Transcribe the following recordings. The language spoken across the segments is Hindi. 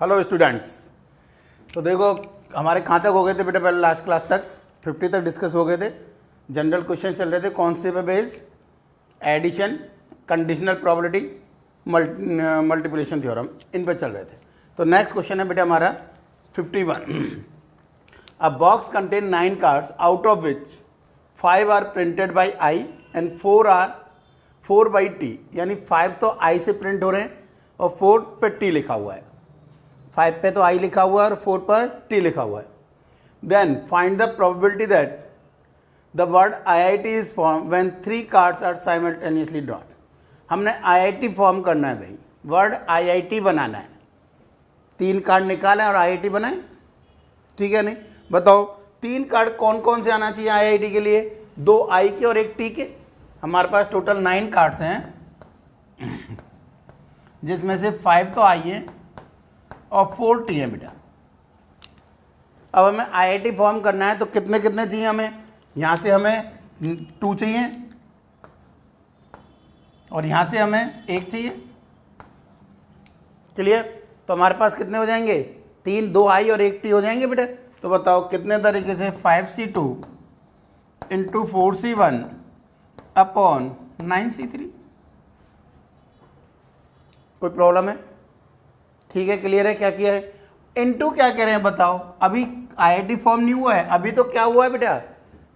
Hello students. तो देखो हमारे कहाँ तक हो गए थे बेटा, पहले लास्ट क्लास तक 50 तक डिस्कस हो गए थे। जनरल क्वेश्चन चल रहे थे कौन से पे base, addition, conditional probability, multiplication theorem, इन पे चल रहे थे। तो नेक्स्ट क्वेश्चन है बेटा हमारा 51। A box contain 9 cards out of which 5 are printed by I and 4 by T, यानी 5 तो आई से प्रिंट हो रहे हैं और 4 पे टी लिखा हुआ है। 5 पे तो आई लिखा हुआ है और 4 पर टी लिखा हुआ है। Then find the probability that the word IIT is form when 3 cards are simultaneously drawn. हमने IIT फॉर्म करना है भाई, वर्ड IIT बनाना है। 3 कार्ड निकालें और IIT बनाएं, ठीक है? नहीं बताओ 3 कार्ड कौन कौन से आना चाहिए IIT के लिए? 2 आई के और 1 टी के। हमारे पास टोटल 9 कार्ड्स हैं जिसमें से 5 तो आई हैं और 4 टी हैं बेटा। अब हमें IIT फॉर्म करना है तो कितने कितने चाहिए हमें? यहाँ से हमें 2 चाहिए और यहाँ से हमें 1 चाहिए। क्लियर? तो हमारे पास कितने हो जाएंगे? 3, 2 आई और 1 टी हो जाएंगे बेटा। तो बताओ कितने तरीके से? 5C2 into 4C1 upon 9C3। कोई प्रॉब्लम है? ठीक है, क्लियर है? क्या किया है? इनटू क्या कह रहे हैं बताओ? अभी IIT फॉर्म नहीं हुआ है, अभी तो क्या हुआ है बेटा?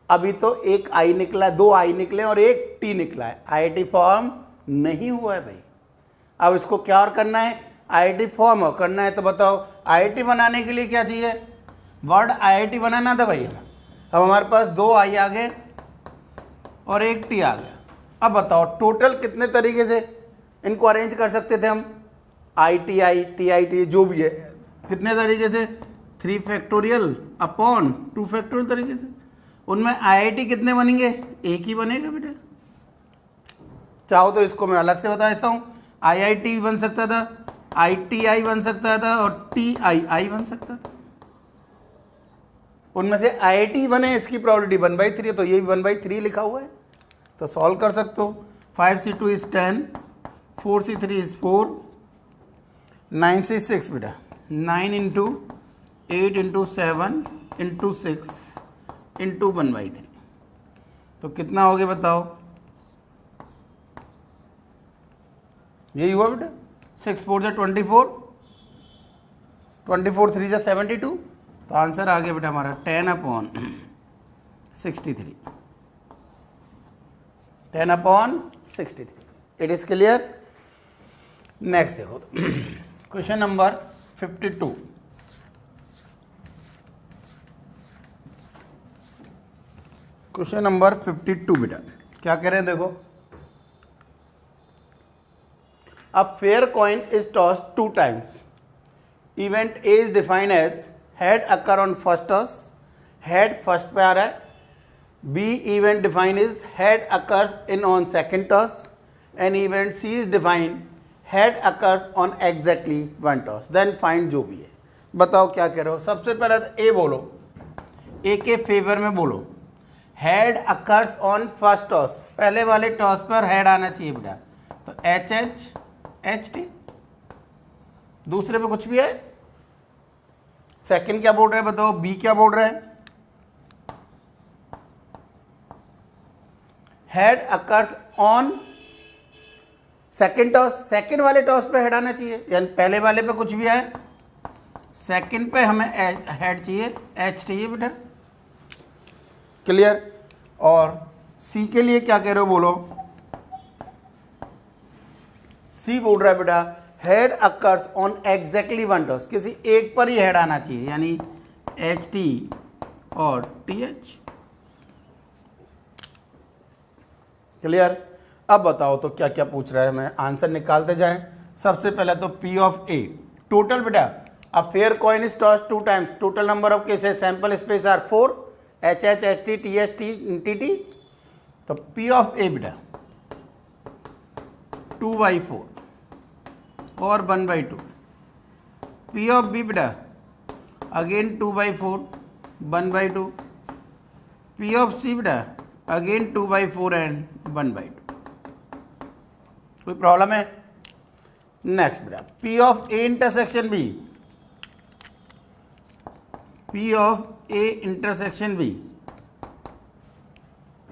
अभी तो 1 आई निकला, 2 आई निकले और 1 टी निकला है। IIT फॉर्म नहीं हुआ है भाई। अब इसको क्या और करना है? IIT फॉर्म और करना है। तो बताओ IIT बनाने के लिए क्या चाहिए? वर्ड IIT बनाना था भाई। अब हमारे पास 2 आई आ गए और 1 टी आ गया। अब बताओ टोटल कितने तरीके से इनको अरेंज कर सकते थे हम? ITI, TIT जो भी है, कितने तरीके से? 3 फैक्टोरियल अपॉन 2 फैक्टोरियल तरीके से। उनमें IIT कितने बनेंगे? 1 ही बनेगा बेटा। चाहो तो इसको मैं अलग से बता देता हूँ। IIT बन सकता था, ITI बन सकता था और TII बन सकता था। उनमें से IIT बने, इसकी प्रोबेबिलिटी 1/3, तो ये भी 1/3 लिखा हुआ है, तो सॉल्व कर सकते हो। 5C2 is 10, 4C3 is 4, 9C6 बेटा 9 इंटू 8 इंटू 7 इंटू 6 इंटू 1/3। तो कितना हो गया बताओ? यही हुआ बेटा। 6 4 जा 24, 24 3 जा 72। तो आंसर आ गया बेटा हमारा 10/63। 10/63। It is clear? नेक्स्ट देखो क्वेश्चन नंबर 52। क्वेश्चन नंबर 52 बेटा क्या कह रहे हैं देखो। A fair coin is tossed 2 times. Event A is defined as head occur on first toss. Head first पे आ रहा है. B event defined is head occurs in on second toss. And event C is defined head occurs on exactly 1 toss. Then find जो भी है। बताओ क्या कह रहे हो? सबसे पहले तो A बोलो, A के फेवर में बोलो। Head occurs on first toss, पहले वाले टॉस पर हेड आना चाहिए बेटा। तो HH दूसरे पे कुछ भी है? सेकंड क्या बोल रहे हैं बताओ? बी क्या बोल रहे हैं? Head occurs on second toss, second वाले टॉस पे हेड आना चाहिए, यानी पहले वाले पे कुछ भी है, सेकंड पे हमें हेड चाहिए, H चाहिए बेटा। क्लियर? और सी के लिए क्या कह रहे हो बोलो? सी बोल रहा है बेटा head occurs on exactly 1 toss, किसी एक पर ही हेड आना चाहिए, यानी HT और TH। क्लियर? अब बताओ तो क्या क्या पूछ रहा है, मैं आंसर निकालते जाएं। सबसे पहले तो P ऑफ A टोटल बेटा। अब fair coin is toss 2 times, total number of cases sample space are 4, HH HT TH TT। तो P ऑफ A बेटा 2/4 और 1/2। P ऑफ B बेटा अगेन 2/4 1/2। P ऑफ C बेटा अगेन 2/4 एंड 1/2। कोई प्रॉब्लम है? नेक्स्ट बेटा P of A intersection B P of A intersection B,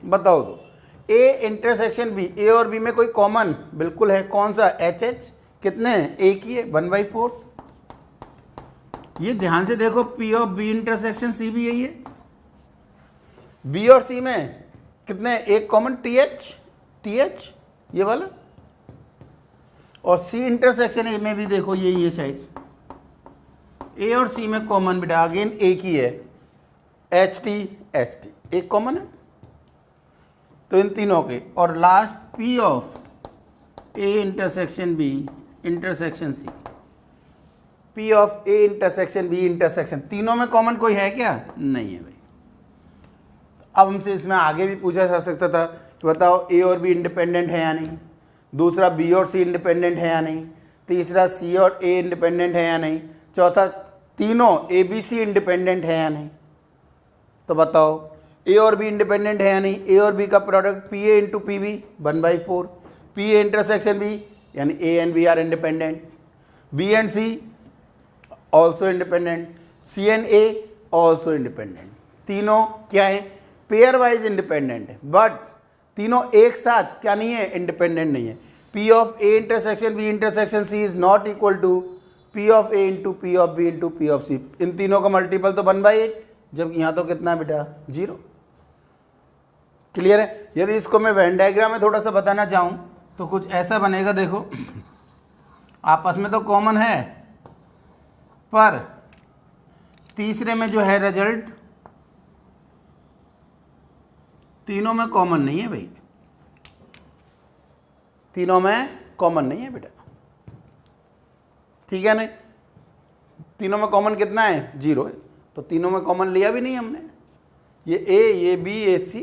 बताओ तो ए इंटरसेक्शन बी, ए और बी में कोई कॉमन बिल्कुल है, कौन सा? एच एच, कितने हैं? एक ही है, 1/4। ये ध्यान से देखो, P of B intersection C भी यही है। बी और सी में कितने? एक कॉमन, टी एच ये वाला, और सी इंटरसेक्शन ए में भी देखो यही है शायद। ए और सी में कॉमन बेटा अगेन एक ही है, एच टी एक कॉमन है तो इन तीनों के। और last P of A intersection B intersection C, P of A intersection B intersection, तीनों में कॉमन कोई है क्या? नहीं है भाई। अब हमसे इसमें आगे भी पूछा जा सकता था कि बताओ ए और बी इंडिपेंडेंट है या नहीं, दूसरा बी और सी इंडिपेंडेंट है या नहीं, तीसरा सी और ए इंडिपेंडेंट है या नहीं, चौथा तीनों ए बी सी इंडिपेंडेंट है या नहीं। तो बताओ ए और बी इंडिपेंडेंट है या नहीं? ए और बी का product P A into P B 1/4, P A intersection B यानी A and B are independent, B and C also independent, C and A also independent. तीनों क्या है? पेयर वाइज इंडिपेंडेंट है, बट तीनों एक साथ क्या नहीं है? इंडिपेंडेंट नहीं है। P of A intersection B intersection C is not equal to P of A into P of B into P of C. इन तीनों का मल्टीपल तो 1/8, जब यहाँ तो कितना है बेटा? 0। क्लियर है? यदि इसको मैं वेन डायग्राम में थोड़ा सा बताना चाहूँ तो कुछ ऐसा बनेगा, देखो आपस में तो कॉमन है, पर तीसरे में जो है रिजल्ट तीनों में कॉमन नहीं है भाई, तीनों में कॉमन नहीं है बेटा, ठीक है नहीं? तीनों में कॉमन कितना है? 0 है, तो तीनों में कॉमन लिया भी नहीं हमने, ये ए, ये बी, ये सी।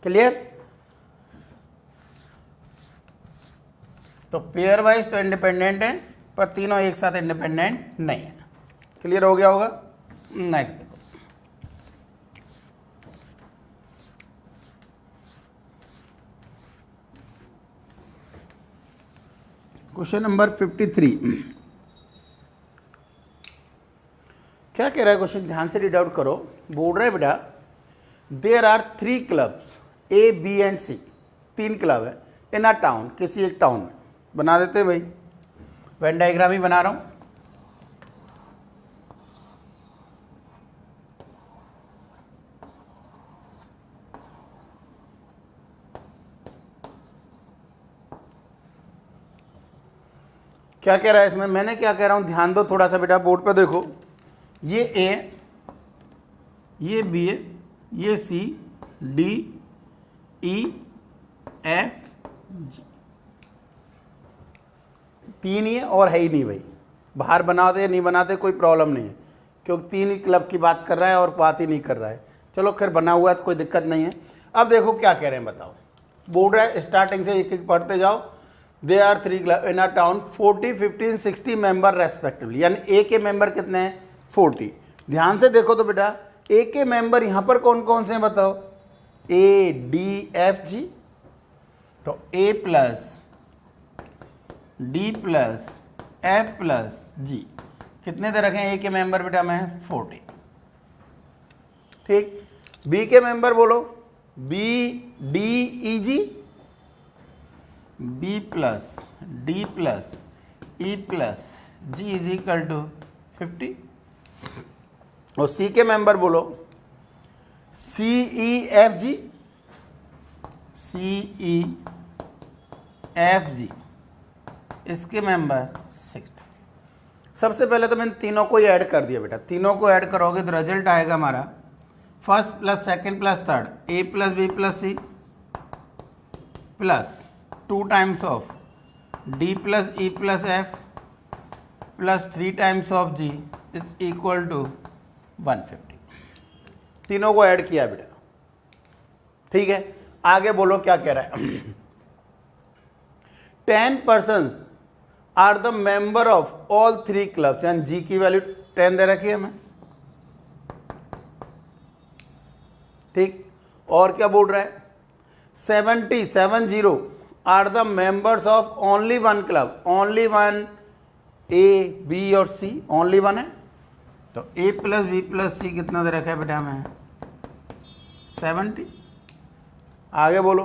क्लियर? तो पेयर वाइज तो इंडिपेंडेंट है, पर तीनों एक साथ इंडिपेंडेंट नहीं है। क्लियर हो गया होगा? नेक्स्ट देखो, क्वेश्चन नंबर 53। क्या कह रहा है क्वेश्चन? ध्यान से रीड आउट करो। बोल रहा है बेटा, there are 3 clubs A B and C, 3 club है इन अ टाउन, किसी एक टाउन में। बना देते हैं भाई, वेन डायग्राम ही बना रहा हूं। क्या कह रहा है इसमें? मैंने क्या कह रहा हूं, ध्यान दो थोड़ा सा बेटा, बोर्ड पे देखो। ये ए, ये बी, ये सी, डी, ई, एफ, जी, 3 ही है और है ही नहीं भाई। बाहर बनाते या नहीं बनाते कोई प्रॉब्लम नहीं है, क्योंकि 3 ही क्लब की बात कर रहा है और बात ही नहीं कर रहा है। चलो खैर बना हुआ है तो कोई दिक्कत नहीं है। अब देखो क्या कह रहे हैं, बताओ। बोर्ड है, स्टार्टिंग से एक एक पढ़ते जाओ। They are 3 club in a town, 40, 15, 60 member respectively, यानी ए के मेंबर कितने हैं? 40। ध्यान से देखो तो बेटा, ए के मेंबर यहाँ पर कौन कौन से हैं बताओ? A, D, F, G. तो A plus D plus F plus G, कितने दे रखें ए के मेंबर बेटा? मैं 40। ठीक। बी के मेंबर बोलो, B, D, E, G, B plus D plus E plus G is equal to 50। और सी के मेंबर बोलो, सी, ई, एफ, जी, सी, ई, एफ, जी, इसके मेंबर 60। सबसे पहले तो मैंने तीनों को ही ऐड कर दिया बेटा। तीनों को ऐड करोगे तो रिजल्ट आएगा हमारा first plus second plus third, A plus B plus C plus 2 times of D plus E plus F plus 3 times of G is equal to 150। तीनों को ऐड किया बेटा, ठीक है। आगे बोलो क्या कह रहा है। 10 persons are the member of all 3 clubs, यानी जी की वैल्यू 10 दे रखी है हमें, ठीक। और क्या बोल रहा है? 70 are the members of only 1 club, only 1 A, B और सी, ओनली 1 है। तो a plus B plus C कितना दे रखा है बेटा हमें 70। आगे बोलो,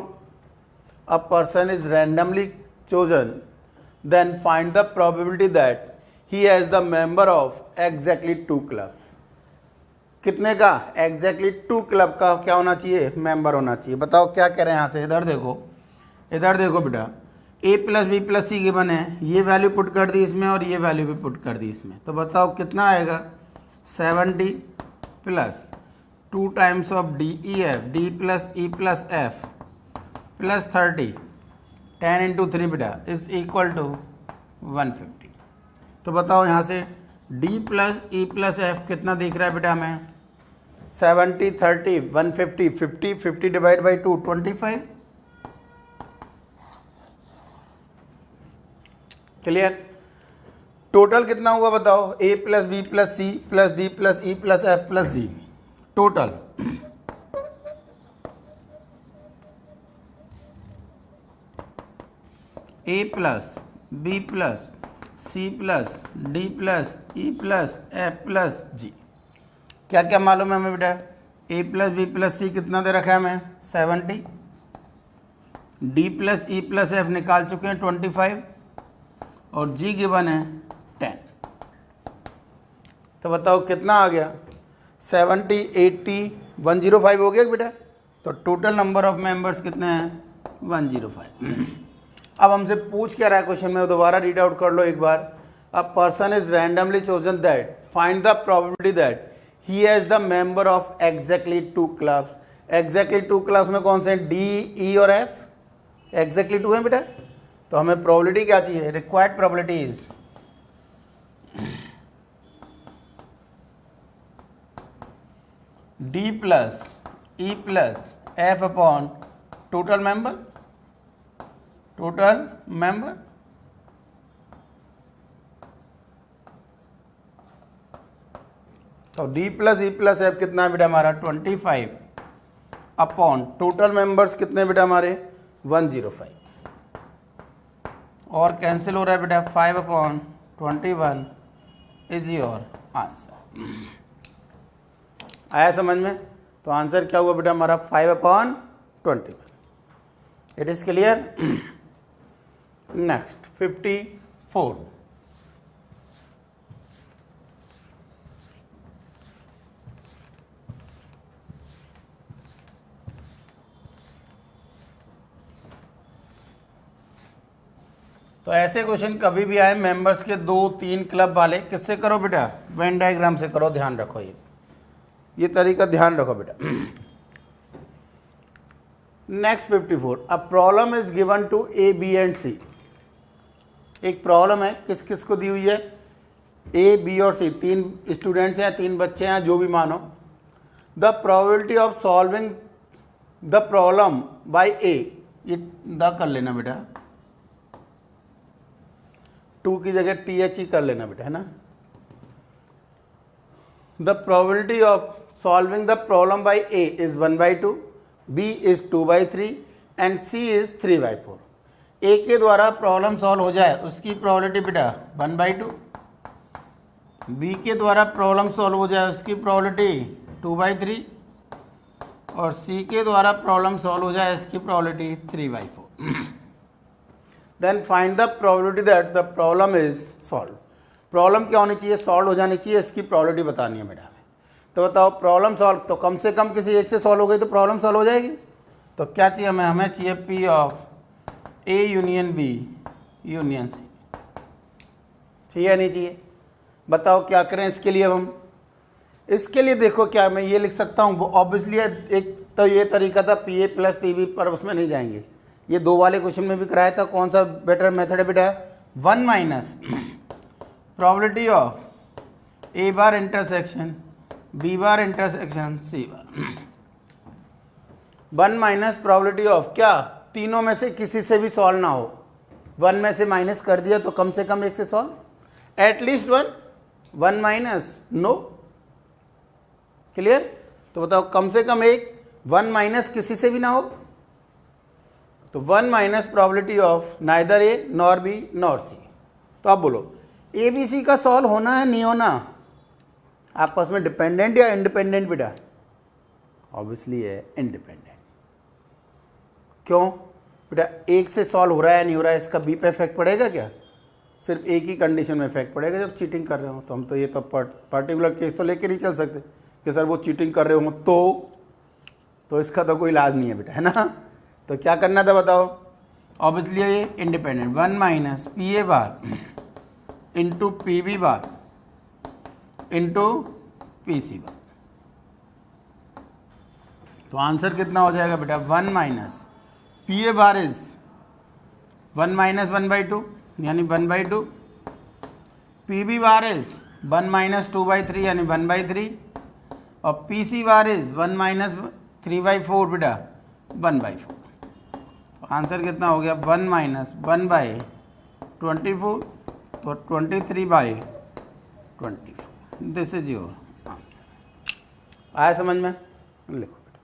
a person is randomly chosen then find the probability that he has the member of exactly 2 clubs. कितने का? एग्जैक्टली 2 क्लब का क्या होना चाहिए? मेंबर होना चाहिए। बताओ क्या कह रहे हैं यहाँ से? इधर देखो बेटा, a plus B plus C given है, ये वैल्यू पुट कर दी इसमें और ये वैल्यू भी पुट कर दी इसमें, तो बताओ कितना आएगा? 70 plus 2 times of D E F, D plus E plus F plus 30, 10 into 3 बेटा इज इक्वल टू 150। तो बताओ यहाँ से d plus E plus F कितना दिख रहा है बेटा हमें? 70, 30, 150, 50, 50 डिवाइड बाई 2, 25। क्लियर? टोटल कितना हुआ बताओ? a plus B plus C plus D plus E plus F plus G, total a plus B plus C plus D plus E plus F plus G. क्या क्या मालूम है हमें बेटा? a plus B plus C कितना दे रखा है हमें? 70, d plus E plus F निकाल चुके हैं 25 और g गिवन है 10। तो बताओ कितना आ गया? 70, 80, 105 हो गया बेटा। तो टोटल नंबर ऑफ मेंबर्स कितने हैं? 105। अब हमसे पूछ क्या रहा है क्वेश्चन में, दोबारा रीड आउट कर लो एक बार। A person is randomly chosen that find the probability that he has the member of exactly 2 clubs. Exactly 2 clubs में कौन से हैं? डी, ई और एफ। एग्जैक्टली 2 है बेटा। तो हमें प्रोबेबिलिटी क्या चाहिए? Required probability is D plus E plus F upon total member. तो D plus E plus F कितना है बेटा हमारा? 25 अपॉन टोटल मेंबर्स कितने बेटा हमारे? 105। और कैंसिल हो रहा है बेटा, 5 अपॉन 21 इज योर आंसर। आया समझ में? तो आंसर क्या हुआ बेटा हमारा? 5 upon 21। It is clear? Next 54। तो ऐसे क्वेश्चन कभी भी आए मेंबर्स के 2-3 क्लब वाले, किससे करो बेटा? वेन डायग्राम से करो। ध्यान रखो, ये तरीका ध्यान रखो बेटा। Next 54। A problem is given to A, B and C. एक प्रॉब्लम है, किस किस को दी हुई है? ए, बी और सी, 3 स्टूडेंट्स हैं, 3 बच्चे हैं, जो भी मानो। The probability of solving the problem by A, ये द कर लेना बेटा, 2 की जगह TH ही कर लेना बेटा, है ना। The probability of solving the problem by A is 1/2, B is 2/3 and C is 3/4। A के द्वारा प्रॉब्लम सॉल्व हो जाए उसकी प्रोबेबिलिटी बेटा 1/2, बी के द्वारा प्रॉब्लम सॉल्व हो जाए उसकी प्रोबेबिलिटी 2/3 और सी के द्वारा प्रॉब्लम सॉल्व हो जाए इसकी probability 3/4। Then find the probability that the problem is solve. Problem क्या होनी चाहिए? सॉल्व हो जानी चाहिए, इसकी प्रोबेबिलिटी बतानी है बेटा हमें। तो बताओ प्रॉब्लम सॉल्व, तो कम से कम किसी एक से सॉल्व हो गई तो प्रॉब्लम सॉल्व हो जाएगी। तो क्या चाहिए हमें? हमें चाहिए P of A union B union C. चाहिए या नहीं चाहिए? बताओ क्या करें इसके लिए। अब हम इसके लिए देखो क्या मैं ये लिख सकता हूँ, ऑब्वियसली एक तो ये तरीका था P A plus P B, पर उसमें नहीं जाएंगे। ये 2 वाले क्वेश्चन में भी कराया था। कौन सा बेटर मेथड है बेटा? 1 minus probability of A bar intersection B bar intersection C bar, 1 minus probability of क्या? तीनों में से किसी से भी सॉल्व ना हो। 1 में से माइनस कर दिया तो कम से कम एक से solve, at least 1 minus no. Clear? तो बताओ कम से कम एक, 1 माइनस किसी से भी ना हो। तो 1 minus probability of neither A nor B nor C. तो आप बोलो ए बी सी का सॉल्व होना है नहीं होना? आपस में डिपेंडेंट या इंडिपेंडेंट बेटा? ऑब्वियसली है इंडिपेंडेंट। क्यों बेटा? एक से सॉल्व हो रहा है या नहीं हो रहा है, इसका बी पे इफेक्ट पड़ेगा क्या? सिर्फ एक ही कंडीशन में इफेक्ट पड़ेगा, जब चीटिंग कर रहे हो। तो हम तो ये तो पर्टिकुलर केस तो लेके नहीं चल सकते कि सर वो चीटिंग कर रहे हो तो इसका तो कोई इलाज नहीं है बेटा, है ना। तो क्या करना था बताओ? ऑब्वियसली ये independent, 1 minus P A bar into P B bar into P C bar. तो आंसर कितना हो जाएगा बेटा? 1 minus P A bar is 1 minus 1/2 यानी 1/2, P B bar is 1 minus 2/3 यानी 1/3, और P C bar is 1 minus 3/4 बेटा 1/4। तो आंसर कितना हो गया? 1 माइनस 1/24 तो 23/24। This is your answer. आया समझ में? लिखो बेटा।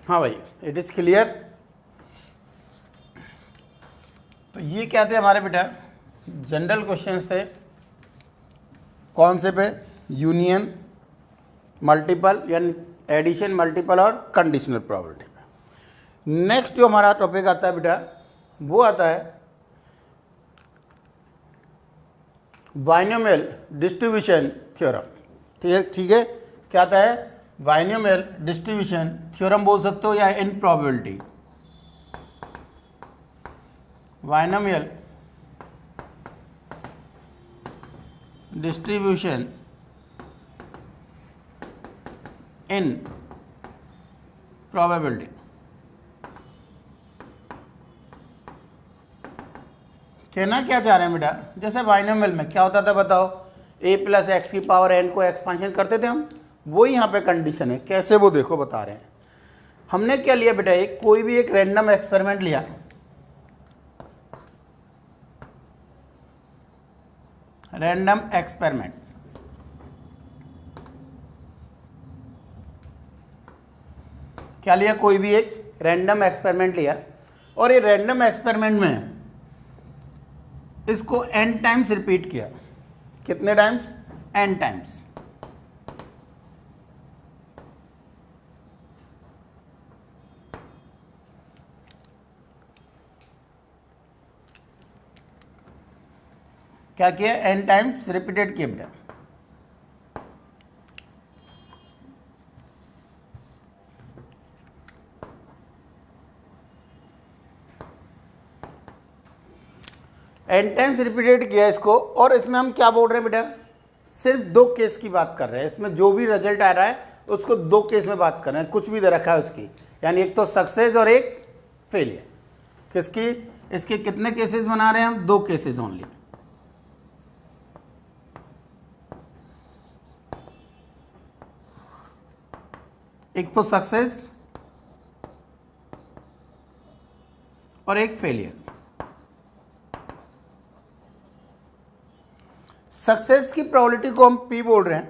हाँ भाई, इट इज क्लियर। तो ये क्या थे हमारे बेटा? जनरल क्वेश्चंस थे। कौन से पे? यूनियन, मल्टीपल यानी एडिशन, मल्टीपल और कंडीशनल प्रोबेबिलिटी पे। नेक्स्ट जो हमारा टॉपिक आता है बेटा, वो आता है बाइनोमियल डिस्ट्रीब्यूशन थ्योरम। ठीक है, क्या आता है? बाइनोमियल डिस्ट्रीब्यूशन थ्योरम बोल सकते हो या in probability. Binomial distribution in probability. कहना क्या चाह रहे हैं बेटा? जैसे बाइनोमियल में क्या होता था बताओ? a प्लस एक्स की पावर n को एक्सपांशन करते थे हम, वो यहाँ पे कंडीशन है। कैसे वो देखो बता रहे हैं। हमने क्या लिया बेटा? एक कोई भी एक रैंडम एक्सपेरिमेंट लिया, रैंडम एक्सपेरिमेंट, क्या लिया? कोई भी एक रैंडम एक्सपेरिमेंट लिया, और ये रैंडम एक्सपेरिमेंट में इसको n टाइम्स रिपीट किया। कितने टाइम्स? n times. क्या किया? n टाइम्स रिपीटेड किया बेटा। n टाइम्स रिपीटेड किया इसको, और इसमें हम क्या बोल रहे हैं बेटा? सिर्फ दो केस की बात कर रहे हैं। इसमें जो भी रिजल्ट आ रहा है उसको दो केस में बात कर रहे हैं, कुछ भी दे रखा है उसकी, यानी एक तो सक्सेस और एक फेलियर। किसकी? इसके कितने केसेस बना रहे हैं हम? दो केसेस ओनली। एक तो सक्सेस और एक फेलियर। सक्सेस की प्रोबेबिलिटी को हम P बोल रहे हैं,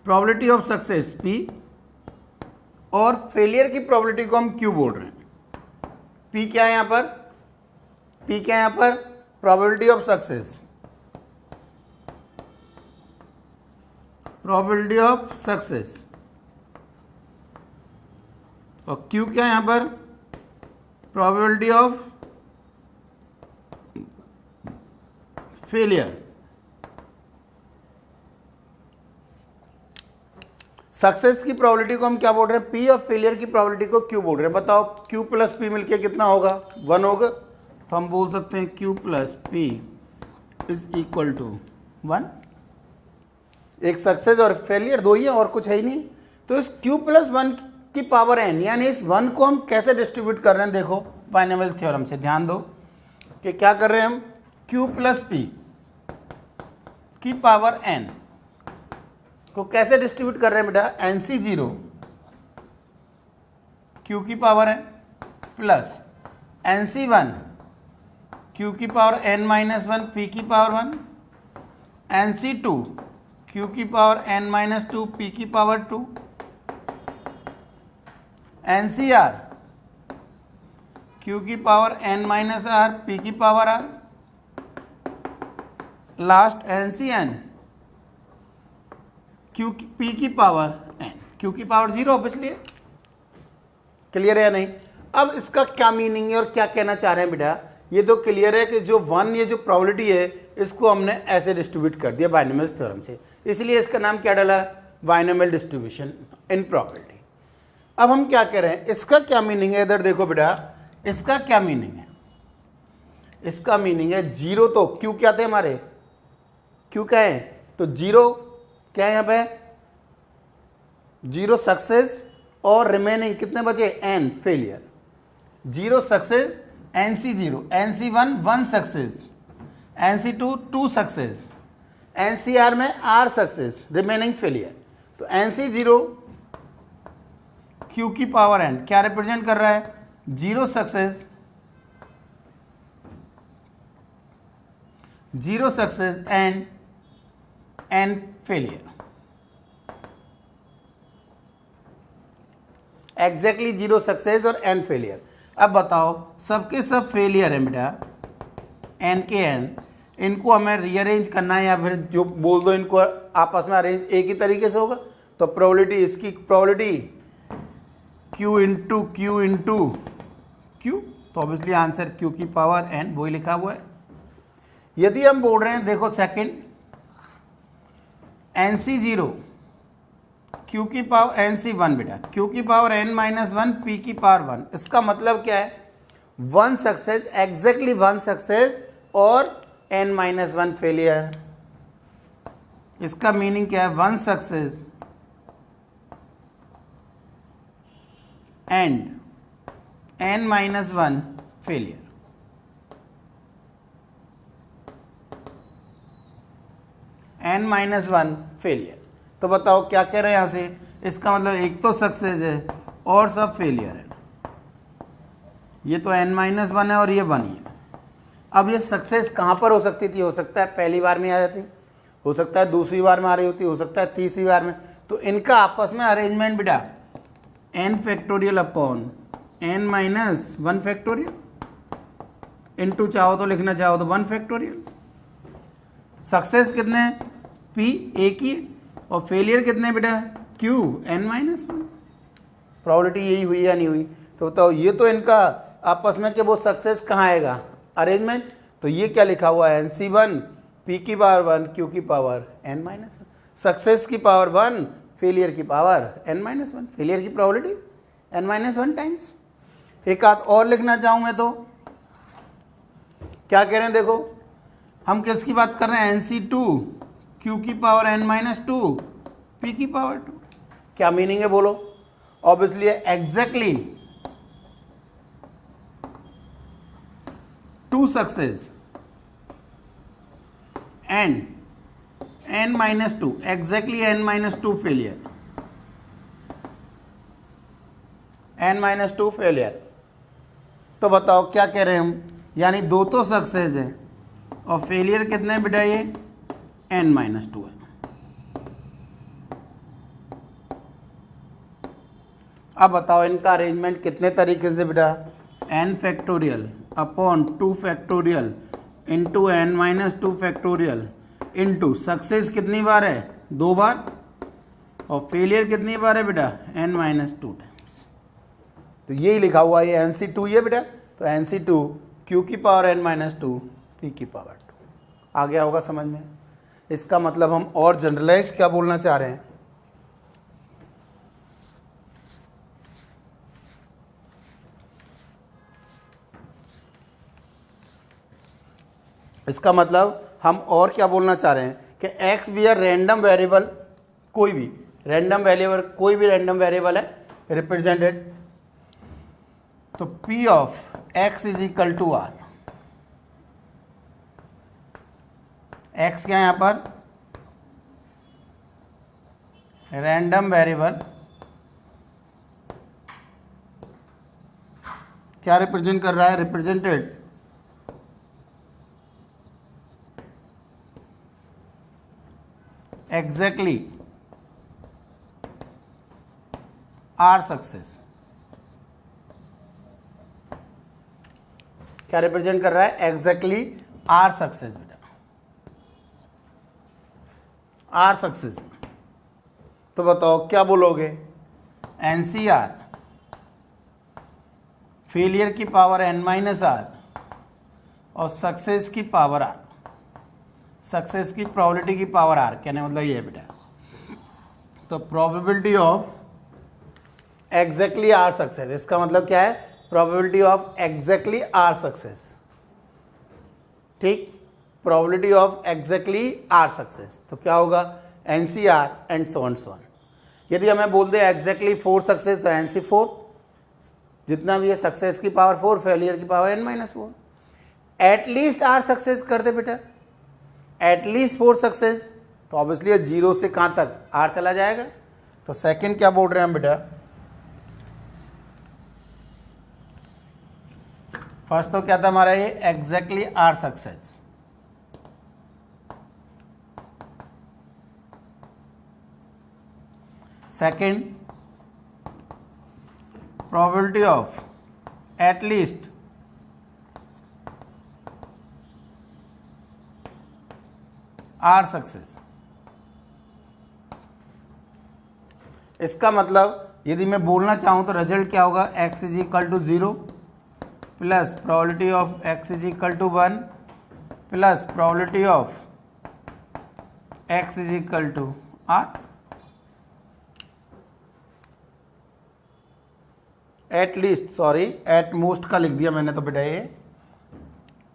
प्रोबेबिलिटी ऑफ सक्सेस P, और फेलियर की प्रोबेबिलिटी को हम Q बोल रहे हैं। P क्या है यहाँ पर? P क्या है यहाँ पर? Probability of success, probability of success, और Q क्या है यहाँ पर? Probability of failure. सक्सेस की प्रोबेबिलिटी को हम क्या बोल रहे हैं? P, और फेलियर की प्रोबेबिलिटी को Q बोल रहे हैं। बताओ Q प्लस P मिलके कितना होगा? 1 होगा। तो हम बोल सकते हैं Q plus P is equal to 1। एक सक्सेस और फेलियर दो ही है, और कुछ है ही नहीं। तो इस Q प्लस 1 की पावर n, यानी इस 1 को हम कैसे डिस्ट्रीब्यूट कर रहे हैं? देखो बाइनोमियल थ्योरम से ध्यान दो कि क्या कर रहे हैं हम? Q प्लस P की पावर n को कैसे डिस्ट्रीब्यूट कर रहे हैं बेटा? NC0 Q की power n plus NC1 Q की पावर n माइनस 1 P की पावर 1, NC2 Q की पावर n माइनस 2 P की पावर 2, NCR Q की power n minus r P की power r, last N C N Q P की पावर एन, क्यू की पावर 0 ऑब्वियसली है। क्लियर है या नहीं? अब इसका क्या मीनिंग है और क्या कहना चाह रहे हैं बेटा, ये तो क्लियर है कि जो 1 ये जो प्रोबेबिलिटी है इसको हमने ऐसे डिस्ट्रीब्यूट कर दिया बाइनोमियल थ्योरम से, इसलिए इसका नाम क्या डाला, बाइनोमियल डिस्ट्रीब्यूशन इन प्रोबेबिलिटी। अब हम क्या कह रहे हैं, इसका क्या मीनिंग है, इधर देखो बेटा, इसका क्या मीनिंग है, इसका मीनिंग है 0 तो क्यू क्या थे हमारे, क्यू क्या है, तो 0 क्या है यहाँ पे, 0 सक्सेस और रिमेनिंग कितने बचे, n failure. 0 success NC0, NC1 1 success, NC2 2 success, NCR में R सक्सेस, रिमेनिंग फेलियर। तो NC0 Q की पावर n क्या रिप्रेजेंट कर रहा है, 0 success, 0 success and n failure. Exactly 0 success और n फेलियर। अब बताओ सबके सब फेलियर है बेटा, n के n, इनको हमें रीअरेंज करना है या फिर जो बोल दो इनको आपस में अरेंज एक ही तरीके से होगा। तो प्रोबेबिलिटी, इसकी probability q into Q into Q, तो ऑब्वियसली आंसर q की पावर n वही लिखा हुआ है। यदि हम बोल रहे हैं देखो सेकंड NC0 Q की पावर NC1 बेटा, Q की पावर n माइनस 1 P की पावर 1, इसका मतलब क्या है, 1 सक्सेस, एग्जैक्टली 1 सक्सेस और n माइनस 1 फेलियर। इसका मीनिंग क्या है, 1 success and n minus 1 failure. n minus 1 failure. तो बताओ क्या कह रहे हैं यहाँ से, इसका मतलब एक तो सक्सेस है और सब फेलियर है। ये तो n माइनस 1 है और ये 1 ही है। अब ये सक्सेस कहाँ पर हो सकती थी, हो सकता है पहली बार में आ जाती, हो सकता है दूसरी बार में आ रही होती, हो सकता है तीसरी बार में। तो इनका आपस में अरेंजमेंट बेटा n factorial upon n minus 1 factorial into चाहो तो लिखना चाहो तो 1 फैक्टोरियल। सक्सेस कितने हैं, p एक ही, और फेलियर कितने बेटा, q n माइनस 1। प्रोबेबिलिटी यही हुई या नहीं हुई, तो बताओ ये तो इनका आपस में कि वो सक्सेस कहाँ आएगा, अरेंजमेंट। तो ये क्या लिखा हुआ है, NC1 p की पावर 1 q की पावर n माइनस 1, सक्सेस की पावर 1 फेलियर की पावर n माइनस 1, फेलियर की प्रोबेबिलिटी n माइनस 1 टाइम्स। एक आध और लिखना चाहूँ मैं तो क्या कह रहे हैं, देखो हम किसकी बात कर रहे हैं, NC2 Q की पावर n माइनस 2 P की पावर 2। क्या मीनिंग है बोलो, obviously exactly 2 success and n minus 2, exactly n minus 2 failure, n minus 2 failure. तो बताओ क्या कह रहे हैं हम, यानी 2 तो सक्सेस है और फेलियर कितने बेटा, ये n माइनस 2 है। अब बताओ इनका अरेंजमेंट कितने तरीके से बेटा, n factorial upon 2 factorial into n minus 2 factorial into success कितनी बार है, 2 बार, और फेलियर कितनी बार है बेटा, n माइनस 2 टाइम्स। तो यही लिखा हुआ है, ये NC2 ये बेटा, तो NC2 Q की पावर n माइनस 2 P की पावर 2। आ गया होगा समझ में। इसका मतलब हम और जनरलाइज क्या बोलना चाह रहे हैं, इसका मतलब हम और क्या बोलना चाह रहे हैं कि x भी है रैंडम वेरिएबल, कोई भी रैंडम वेरिएबल, कोई भी रैंडम वेरिएबल है रिप्रेजेंटेड। तो P of x is equal to r, x क्या है यहाँ पर, रैंडम वेरिएबल, क्या रिप्रेजेंट कर रहा है, रिप्रेजेंटेड एग्जैक्टली आर सक्सेस। क्या रिप्रेजेंट कर रहा है, एग्जैक्टली आर सक्सेस बेटा। आर सक्सेस, तो बताओ क्या बोलोगे? NCR फेलियर की पावर n-r और सक्सेस की पावर r, सक्सेस की प्रोबेबिलिटी की पावर r, कहने मतलब ये है बेटा। तो probability of exactly R success, इसका मतलब क्या है? Probability of exactly R success, ठीक, probability of exactly R success. तो क्या होगा? NCR and so on. यदि हमें बोल दे एग्जैक्टली 4 सक्सेस तो NC4, जितना भी है सक्सेस की पावर 4, फेलियर की power n-4। At least R success कर दे बेटा, एटलीस्ट 4 सक्सेस, तो ऑब्वियसली 0 से कहाँ तक आर चला जाएगा। तो सेकंड क्या बोल रहे हैं हम बेटा? फर्स्ट तो क्या था हमारा ये? Exactly R success. Second, probability of at least R success. इसका मतलब यदि मैं बोलना चाहूं तो रिजल्ट क्या होगा? x is equal to 0 plus probability of x is equal to 1 plus probability of x is equal to r। At least, sorry at most का लिख दिया मैंने तो बेटा, ये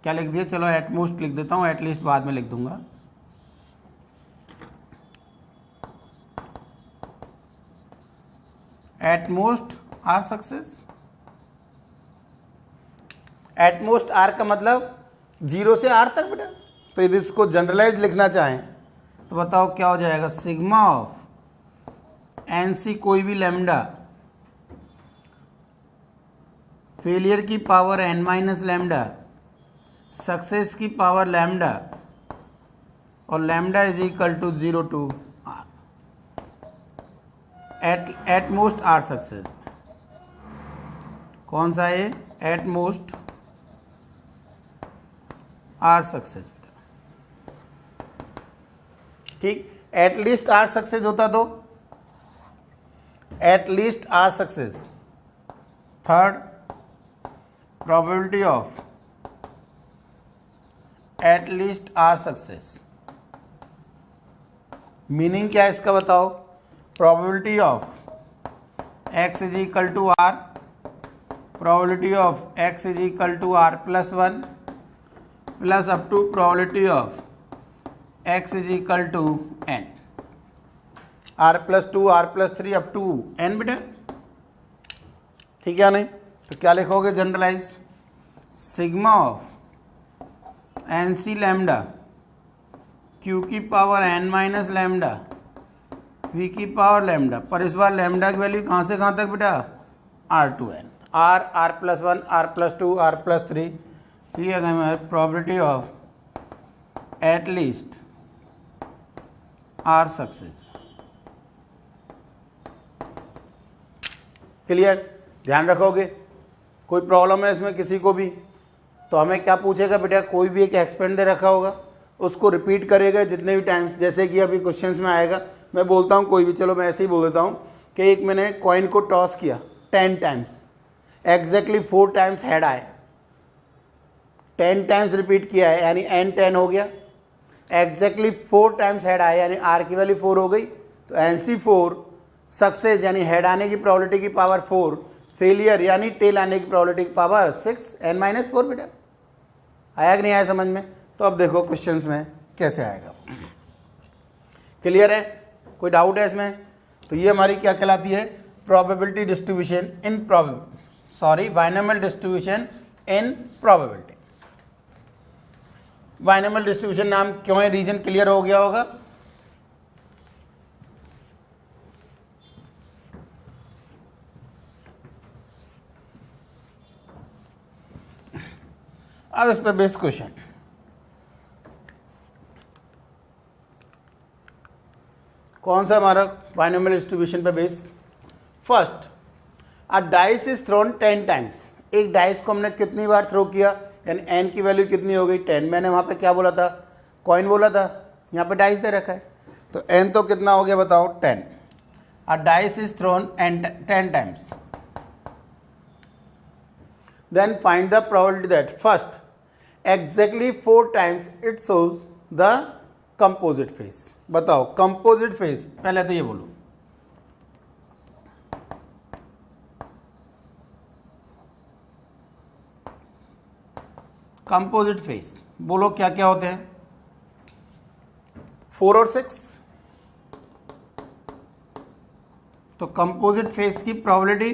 क्या लिख दिया? चलो एट मोस्ट लिख देता हूँ, एट लीस्ट बाद में लिख दूंगा। At most R success, at most R का मतलब 0 से r तक बेटा। तो यदि इसको जनरलाइज लिखना चाहें तो बताओ क्या हो जाएगा? सिग्मा ऑफ NC कोई भी लैम्डा, फेलियर की पावर n-लैम्डा, सक्सेस की पावर लैम्डा, और lambda is equal to 0 to r, at most R success. कौन सा है? एट मोस्ट आर सक्सेस, ठीक। एट लीस्ट आर सक्सेस होता तो at least R success. Third, probability of at least R success, meaning क्या है इसका बताओ? Probability of x is equal to R, probability of x is equal to r plus 1 plus up to probability of x is equal to n, r plus 2 r plus 3 up to n बेटा, ठीक है नहीं? तो क्या लिखोगे generalize? Sigma of NC lambda Q की पावर n-लैम्डा V की पावर लैम्डा, पर इस बार लैम्डा की वैल्यू कहाँ से कहाँ तक बेटा? R to n, r plus 1 r plus 2 r plus 3, ठीक है। Probability of at least R success. Clear? ध्यान रखोगे? कोई प्रॉब्लम है इसमें किसी को भी तो हमें क्या पूछेगा बेटा? कोई भी एक एक्सपेरिमेंट दे रखा होगा, उसको रिपीट करेगा जितने भी टाइम्स, जैसे कि अभी क्वेश्चंस में आएगा। मैं बोलता हूँ कोई भी, चलो मैं ऐसे ही बोल देता हूँ कि एक मैंने कॉइन को टॉस किया 10 टाइम्स, एग्जैक्टली 4 टाइम्स हेड आया, 10 टाइम्स रिपीट किया है यानी n10 हो गया, एग्जैक्टली 4 टाइम्स हेड आया यानी r की वैल्यू 4 हो गई। तो NC4 सक्सेस यानी हेड आने की प्रोबेबिलिटी की पावर 4, फेलियर यानी टेल आने की प्रोबेबिलिटी की पावर 6 n-4 बेटा। आया कि नहीं आया समझ में? तो अब देखो क्वेश्चंस में कैसे आएगा। क्लियर है? कोई डाउट है इसमें? तो ये हमारी क्या कहलाती है? Probability distribution in binomial distribution in probability. Binomial distribution नाम क्यों है? रीजन क्लियर हो गया होगा। अब इस पर बेस क्वेश्चन, कौन सा हमारा बाइनोमियल डिस्ट्रीब्यूशन पे base? First, a dice is throne 10 times. एक डाइस को हमने कितनी बार थ्रो किया यानी n की वैल्यू कितनी हो गई? 10। मैंने वहाँ पे क्या बोला था? कॉइन बोला था, यहाँ पे डाइस दे रखा है। तो एन तो कितना हो गया बताओ 10. A dice is thrown and 10 times. Then find the probability that first exactly 4 times it shows the composite face. बताओ कंपोजिट फेस, पहले तो ये बोलो. कंपोजिट फेस बोलो क्या क्या होते हैं. 4 और 6. तो कंपोजिट फेस की प्रोबेबिलिटी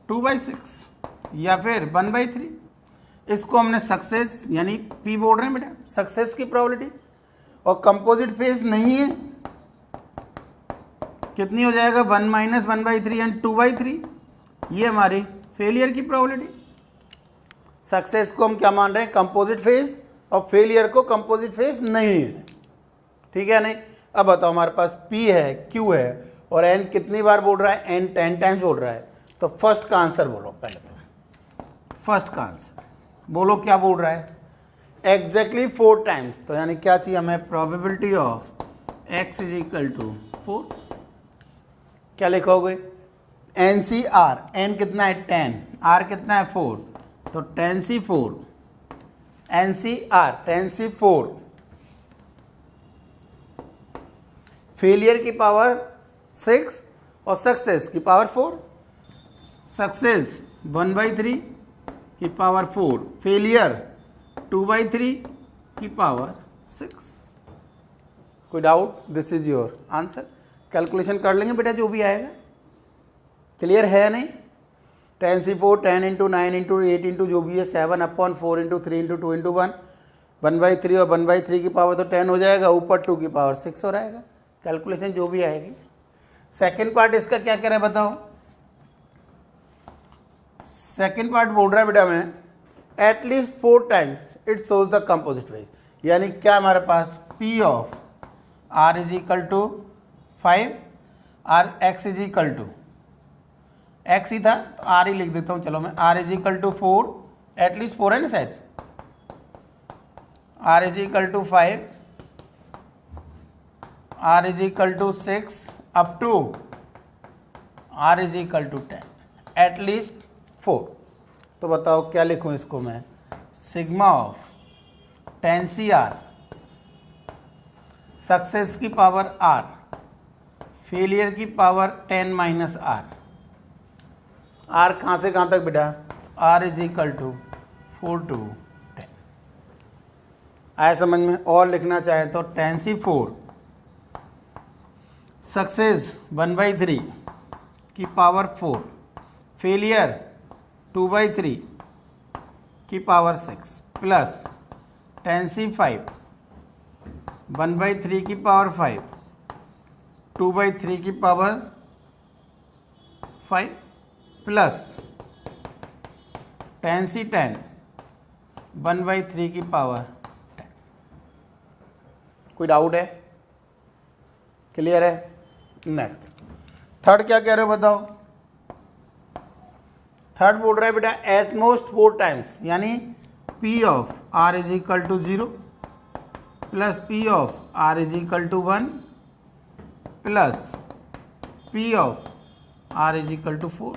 2/6 या फिर 1/3. इसको हमने सक्सेस यानी P बोल रहे हैं बेटा, सक्सेस की प्रोबेबिलिटी. और कंपोजिट फेस नहीं है, कितनी हो जाएगा 1 - 1/3 एंड 2/3. ये हमारी फेलियर की प्रोबेबिलिटी. सक्सेस को हम क्या मान रहे हैं कंपोजिट फेस, और फेलियर को कंपोजिट फेस नहीं है. ठीक है नहीं. अब बताओ हमारे पास P है, Q है और N कितनी बार बोल रहा है, N 10 टाइम्स बोल रहा है. तो फर्स्ट का आंसर बोलो. पहले तो फर्स्ट का आंसर बोलो क्या बोल रहा है, एग्जैक्टली 4 टाइम्स. तो यानी क्या चाहिए हमें, probability of x is equal to 4. क्या लिखोगे, NCR, N कितना है 10, R कितना है 4, तो 10C4, NCR 10C4. फेलियर की पावर 6 और सक्सेस की पावर 4. सक्सेस 1/3 की पावर 4, फेलियर 2/3 की पावर 6. कोई doubt, this is your answer. Calculation कर लेंगे बेटा जो भी आएगा. क्लियर है नहीं. 10C4 10 × 9 × 8 × जो भी है 7/4 × 3 × 2 × 1, 1/3 और 1/3 की पावर तो 10 हो जाएगा, ऊपर 2 की पावर 6 हो जाएगा. कैलकुलेशन जो भी आएगी. सेकेंड पार्ट इसका क्या करें बताओ. सेकेंड पार्ट बोल रहा है बेटा मैं at least 4 times it shows the composite face. यानी क्या हमारे पास P of R is equal to 5 और X is equal to, X ही था तो R ही लिख देता हूँ. चलो मैं R is equal to 4, at least 4 है ना शायद. R is equal to 5, R is equal to 6 up to R is equal to 10, at least 4. तो बताओ क्या लिखूं इसको मैं, सिग्मा ऑफ 10CR सक्सेस की पावर R, फेलियर की पावर 10 - R. R कहाँ से कहाँ तक बेटा, R is equal to 4 to 10. आया समझ में. और लिखना चाहे तो 10C4 सक्सेस 1/3 की पावर 4, फेलियर 2/3 की पावर 6 प्लस 10C5 1/3 की पावर 5, 2/3 की पावर 5 प्लस 10C10 1/3 की पावर 10. कोई डाउट है, क्लियर है. नेक्स्ट थर्ड क्या कह रहे हो बताओ. थर्ड बोल रहा है बेटा एटमोस्ट 4 टाइम्स, यानी P of R is equal to 0 plus P of R is equal to 1 plus P of R is equal to 4.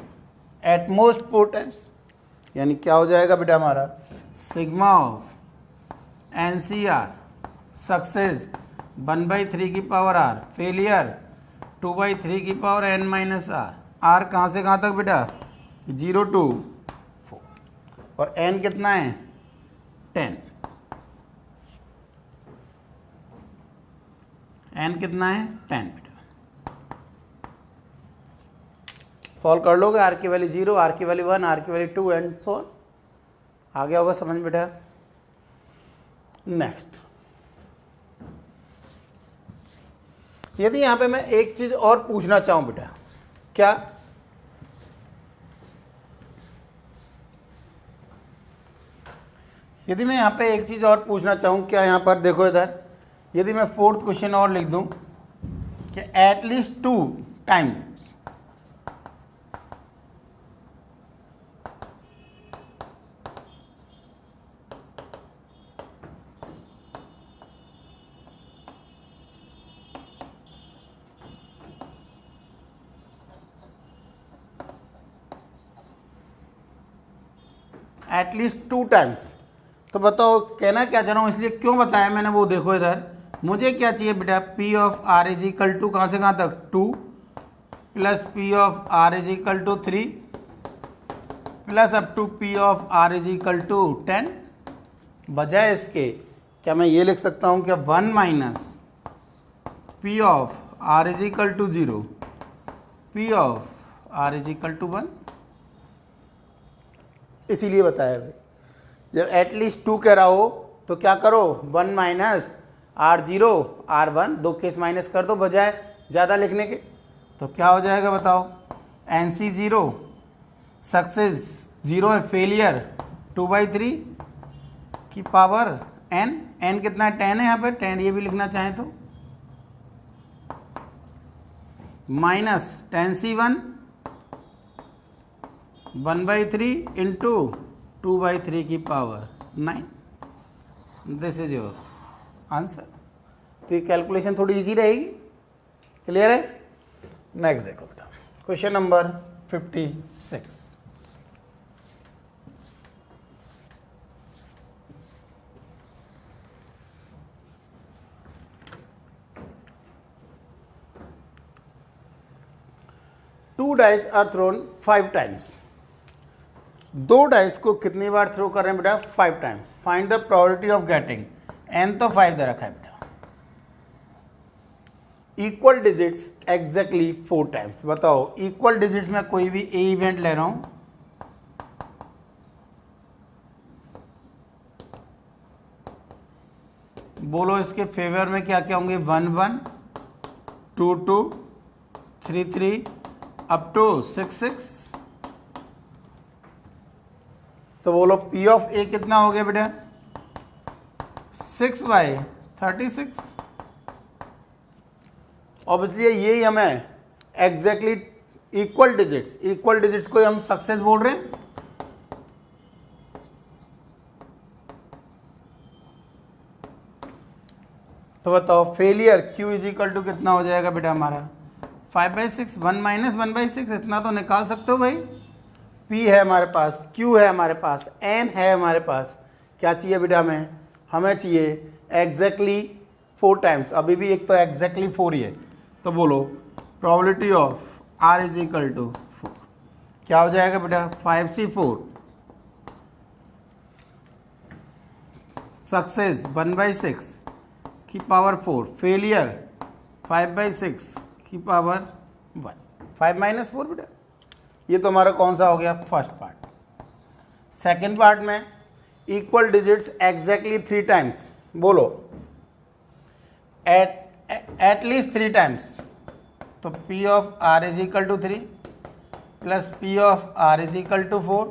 At most 4 times यानी क्या हो जाएगा बेटा हमारा, सिग्मा ऑफ NCR सक्सेस 1/3 की पावर R, फेलियर 2/3 की पावर N - R. R कहाँ से कहाँ तक बेटा, 0 to 4. और N कितना है 10. N कितना है 10 बेटा. सॉल्व कर लोगे. R की वैल्यू 0, R की वैल्यू 1, R की वैल्यू 2 एंड सो ऑन. आ गया होगा समझ बेटा. नेक्स्ट यदि यहाँ पे मैं एक चीज और पूछना चाहूँ बेटा, क्या यदि मैं यहाँ पे एक चीज और पूछना चाहूँ, क्या यहाँ पर देखो इधर, यदि मैं फोर्थ क्वेश्चन और लिख दूँ कि एटलीस्ट 2 टाइम्स एटलीस्ट 2 टाइम्स। तो बताओ कहना क्या चाह रहा हूँ, इसलिए क्यों बताया मैंने वो देखो इधर। मुझे क्या चाहिए बेटा, P of R is equal to कहाँ से कहाँ तक 2 plus P of R is equal to 3 plus up to P of R is equal to 10। बजाय इसके क्या मैं ये लिख सकता हूँ क्या 1 minus P of R is equal to 0 P of R is equal to 1। इसीलिए बताया भाई, जब एटलीस्ट 2 कह रहा हो तो क्या करो 1 माइनस R0 R1 दो केस माइनस कर दो बजाय ज़्यादा लिखने के। तो क्या हो जाएगा बताओ, NC 0 सक्सेस 0 है, फेलियर 2/3 की पावर n कितना है 10 है, यहाँ पे 10 ये भी लिखना चाहें तो, माइनस 10C1 1/3 इंटू 2/3 की power 9। This is your answer. तो ये कैलकुलेशन थोड़ी इजी रहेगी। क्लियर है? नेक्स्ट देखो बेटा, question number 56। Two dice are thrown 5 times. 2 डाइस को कितनी बार थ्रो कर रहे हैं बेटा, 5 times. Find the probability of getting, n तो 5 दे रखा है बेटा, इक्वल डिजिट्स एग्जैक्टली 4 टाइम्स। बताओ इक्वल डिजिट्स में कोई भी ए इवेंट ले रहा हूं, बोलो इसके फेवर में क्या क्या होंगे, 1 1 2 2 3 3 अप टू 6 6। तो बोलो P ऑफ A कितना हो गया बेटा, 6/36। ऑब्वियसली यही हमें एग्जैक्टली इक्वल डिजिट्स को हम सक्सेस बोल रहे हैं। तो बताओ failure Q is equal to कितना हो जाएगा बेटा हमारा, 5/6 1 माइनस 1/6, इतना तो निकाल सकते हो भाई। P है हमारे पास, Q है हमारे पास, N है हमारे पास, क्या चाहिए बेटा हमें चाहिए एग्जैक्टली 4 टाइम्स। अभी भी एक तो एग्जैक्टली 4 ही है। तो बोलो probability of R is equal to 4 क्या हो जाएगा बेटा, 5C4 सक्सेस 1/6 की पावर 4, फेलियर 5/6 की पावर 1, 5 माइनस 4 बेटा। ये तो हमारा कौन सा हो गया, फर्स्ट पार्ट। सेकेंड पार्ट में इक्वल डिजिट्स एग्जैक्टली 3 टाइम्स, बोलो एटलीस्ट 3 टाइम्स। तो P of R is equal to 3 plus P of R is equal to 4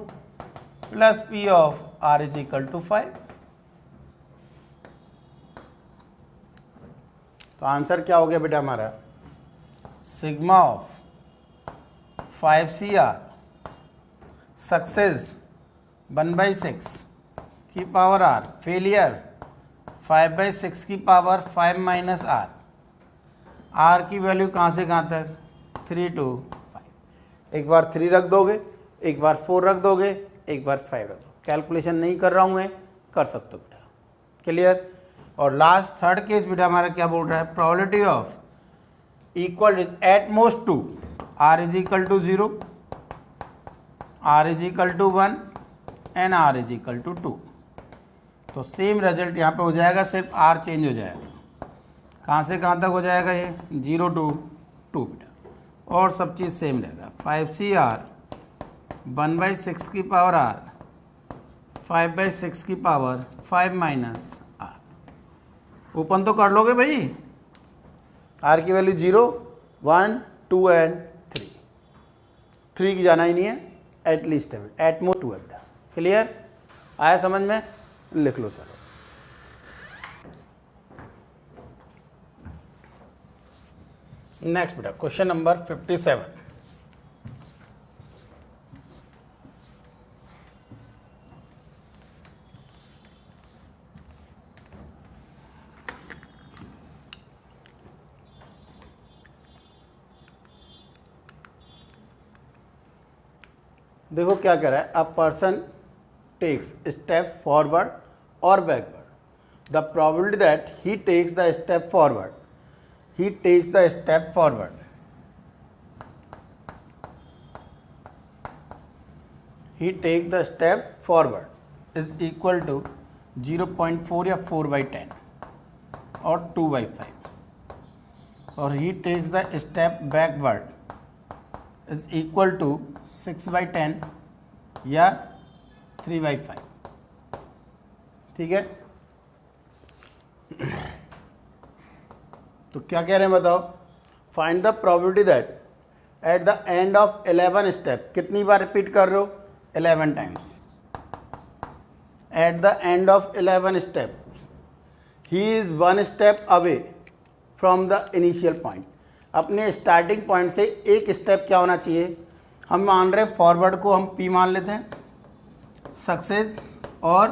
plus P of R is equal to 5। तो आंसर क्या हो गया बेटा हमारा, सिग्मा ऑफ 5CR सक्सेस 1/6 की पावर R, फेलियर 5/6 की पावर 5 माइनस R। R की वैल्यू कहाँ से कहाँ तक, 3 to 5। एक बार 3 रख दोगे, एक बार 4 रख दोगे, एक बार 5 रख दो। कैलकुलेशन नहीं कर रहा हूँ मैं, कर सकते हो बेटा। क्लियर? और लास्ट थर्ड केस बेटा हमारा क्या बोल रहा है, probability of equal at most 2, R is equal to 0, R is equal to 1 and R is equal to 2। तो सेम रिजल्ट यहाँ पे हो जाएगा, सिर्फ R चेंज हो जाएगा। कहाँ से कहाँ तक हो जाएगा ये, 0 to 2 बेटा, और सब चीज़ सेम रहेगा। 5CR 1/6 की पावर R 5/6 की पावर 5 माइनस R। ओपन तो कर लोगे भाई, R की वैल्यू 0 1 2 एंड 3 की जाना ही नहीं है, एटलीस्ट है, एट मोस्ट 2 है बेटा। क्लियर? आया समझ में? लिख लो चलो। नेक्स्ट बेटा क्वेश्चन नंबर 57। देखो क्या कह रहा है, a person takes step forward or backward. The probability that he takes the step forward, he takes the step forward, he takes the step forward is equal to 0.4 या 4/10 और 2/5, और he takes the step backward is equal to 6/10 या 3/5. ठीक है, तो क्या कह रहे हैं बताओ, find the probability that at the end of 11 step, कितनी बार रिपीट कर रहे हो, 11 times, at the end of 11 step he is 1 step away from the initial point. अपने स्टार्टिंग पॉइंट से एक स्टेप क्या होना चाहिए, हम मान रहे हैं फॉरवर्ड को हम P मान लेते हैं सक्सेस, और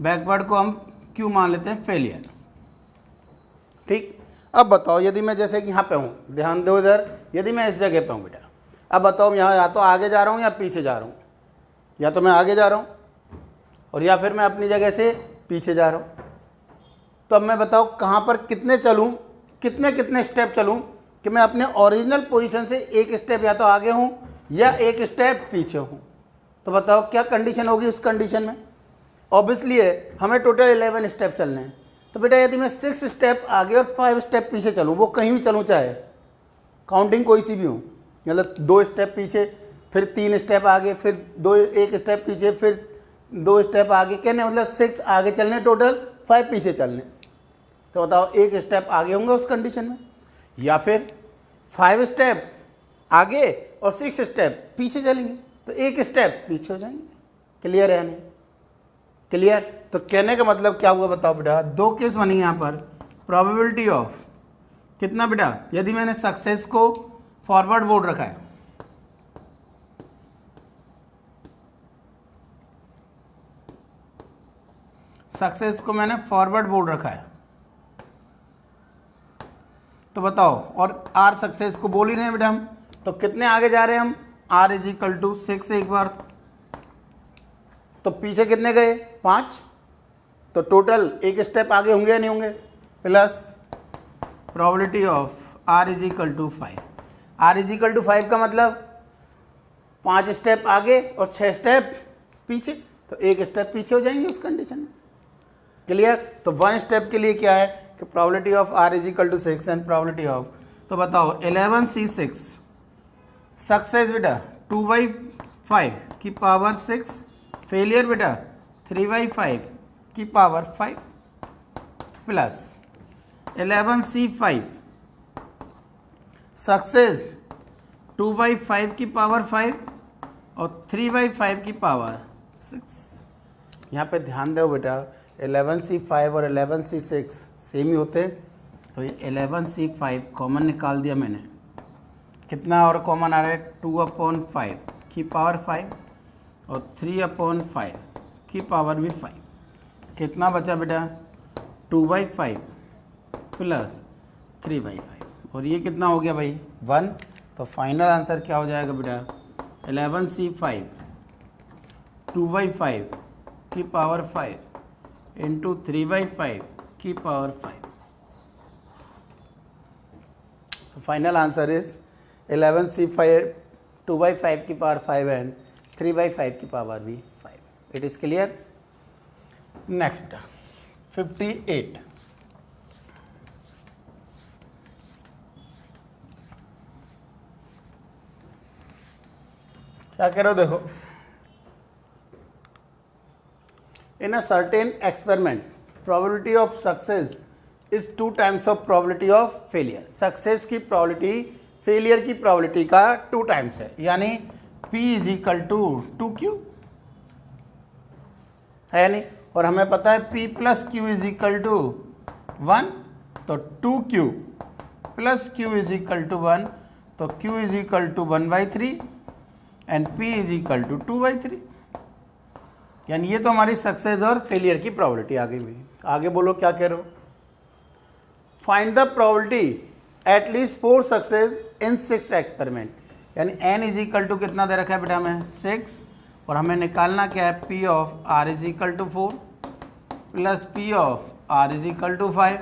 बैकवर्ड को हम Q मान लेते हैं फेलियर. ठीक, अब बताओ यदि मैं जैसे कि यहाँ पे हूँ, ध्यान दो इधर, यदि मैं इस जगह पे हूँ बेटा, अब बताओ यहाँ या तो आगे जा रहा हूँ या पीछे जा रहा हूँ, या तो मैं आगे जा रहा हूँ और या फिर मैं अपनी जगह से पीछे जा रहा हूँ. तो अब मैं बताओ कहाँ पर कितने चलूँ, कितने स्टेप चलूँ कि मैं अपने ओरिजिनल पोजीशन से एक स्टेप या तो आगे हूँ या एक स्टेप पीछे हूँ. तो बताओ क्या कंडीशन होगी उस कंडीशन में. ऑब्वियसली है हमें टोटल 11 स्टेप चलने हैं. तो बेटा यदि मैं 6 स्टेप आगे और 5 स्टेप पीछे चलूँ, वो कहीं भी चलूँ, चाहे काउंटिंग कोई सी भी हो, मतलब 2 स्टेप पीछे, फिर 3 स्टेप आगे, फिर 1 स्टेप पीछे, फिर 2 स्टेप आगे, कहने मतलब 6 आगे चलने, टोटल 5 पीछे चलने. तो बताओ एक स्टेप आगे होंगे उस कंडीशन में, या फिर 5 स्टेप आगे और 6 स्टेप पीछे चलेंगे, तो एक स्टेप पीछे हो जाएंगे. क्लियर है नहीं, क्लियर. तो कहने का मतलब क्या हुआ बताओ बेटा, 2 केस बनी यहाँ पर. प्रोबेबिलिटी ऑफ कितना बेटा, यदि मैंने सक्सेस को फॉरवर्ड बोर्ड रखा है, सक्सेस को मैंने फॉरवर्ड बोर्ड रखा है, तो बताओ, और आर सक्सेस को बोल ही रहे हैं बेटा हम, तो कितने आगे जा रहे हैं हम, आर इज इक्वल टू 6 एक बार, तो पीछे कितने गए 5, तो टोटल एक स्टेप आगे होंगे या नहीं होंगे, plus probability of R is equal to 5. R is equal to 5 का मतलब 5 स्टेप आगे और 6 स्टेप पीछे, तो एक स्टेप पीछे हो जाएंगे उस कंडीशन में. क्लियर. तो 1 स्टेप के लिए क्या है कि probability of R is equal to 6 and probability of, तो बताओ 11C6 सक्सेस बेटा 2/5 की पावर 6, फेलियर बेटा 3/5 की पावर 5, प्लस 11C5 सक्सेस 2/5 की पावर 5 और 3/5 की पावर 6. यहाँ पे ध्यान दो बेटा, 11C5 और 11C6 सेम ही होते, तो ये 11C5 कॉमन निकाल दिया मैंने, कितना और कॉमन आ रहा है, 2/5 की पावर 5 और 3/5 की पावर भी 5. कितना बचा बेटा, 2/5 प्लस 3/5, और ये कितना हो गया भाई 1. तो फाइनल आंसर क्या हो जाएगा बेटा, 11C5 2/5 की पावर 5 इंटू 3/5 की पावर 5. तो फाइनल आंसर इज 11C5 2/5 की पावर 5 एंड 3/5 की पावर भी 5. It is clear. नेक्स्ट 58. क्या कह रहे हो देखो, in a certain experiment probability of success is 2 times of probability of failure. Success की प्रोबेबिलिटी फेलियर की प्रोबेबिलिटी का 2 टाइम्स है, यानी P is equal to 2Q है नहीं, और हमें पता है P plus Q is equal to 1, तो 2Q plus Q is equal to 1, तो Q is equal to 1/3 and P is equal to 2/3. यानी ये तो हमारी सक्सेस और फेलियर की प्रोबेबिलिटी आ गई हुई. आगे बोलो क्या कह रहे हो. Find the probability at least 4 success in 6 experiment, यानी n इज इक्वल टू कितना दे रखा है बेटा हमें 6, और हमें निकालना क्या है, P of R is equal to 4 plus P of R is equal to 5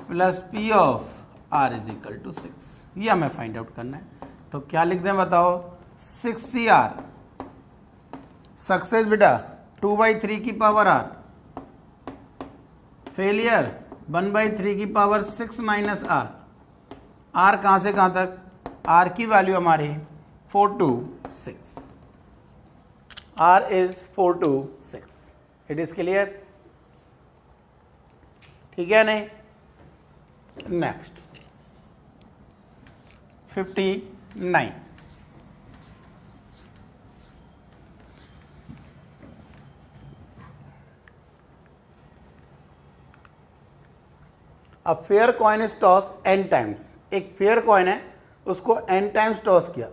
plus P of R is equal to 6, ये हमें फाइंड आउट करना है। तो क्या लिख दें बताओ, 6CR सक्सेस बेटा 2/3 की पावर R, फेलियर 1/3 की पावर 6 माइनस R। R कहाँ से कहाँ तक, R की वैल्यू हमारी 4 to 6, R is 4 to 6। It is clear, ठीक है नहीं। नेक्स्ट 59, अब fair coin is toss n times, एक फेयर कॉइन है उसको n टाइम्स टॉस किया।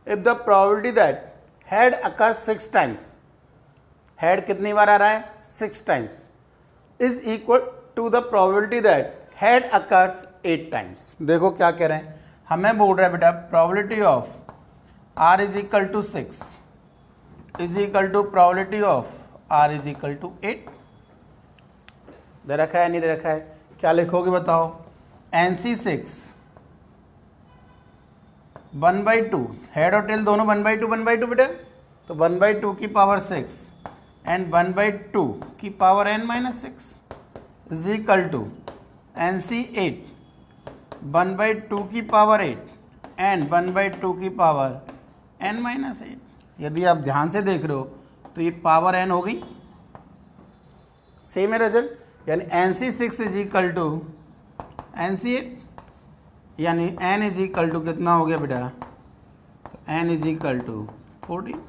If the probability that head occur 6 times, head कितनी बार आ रहा है, 6 times, is equal to the probability that head occurs 8 times. देखो क्या कह रहे हैं, हमें बोल रहा है बेटा probability of R is equal to 6 is equal to probability of R is equal to 8। दे रखा है नहीं दे रखा है, क्या लिखोगे बताओ, NC6 1/2, हेड और टेल दोनों 1/2 बेटा, तो 1/2 की पावर 6 एंड 1/2 की power n minus 6 is equal to NC8 1/2 की पावर 8 एंड 1/2 की पावर n माइनस 8। यदि आप ध्यान से देख रहे हो तो ये पावर n हो गई, सेम है रिजल्ट, यानी NC6 is equal to NC8, यानी n इज इक्वल टू कितना हो गया बेटा, तो n इज इक्वल टू 14,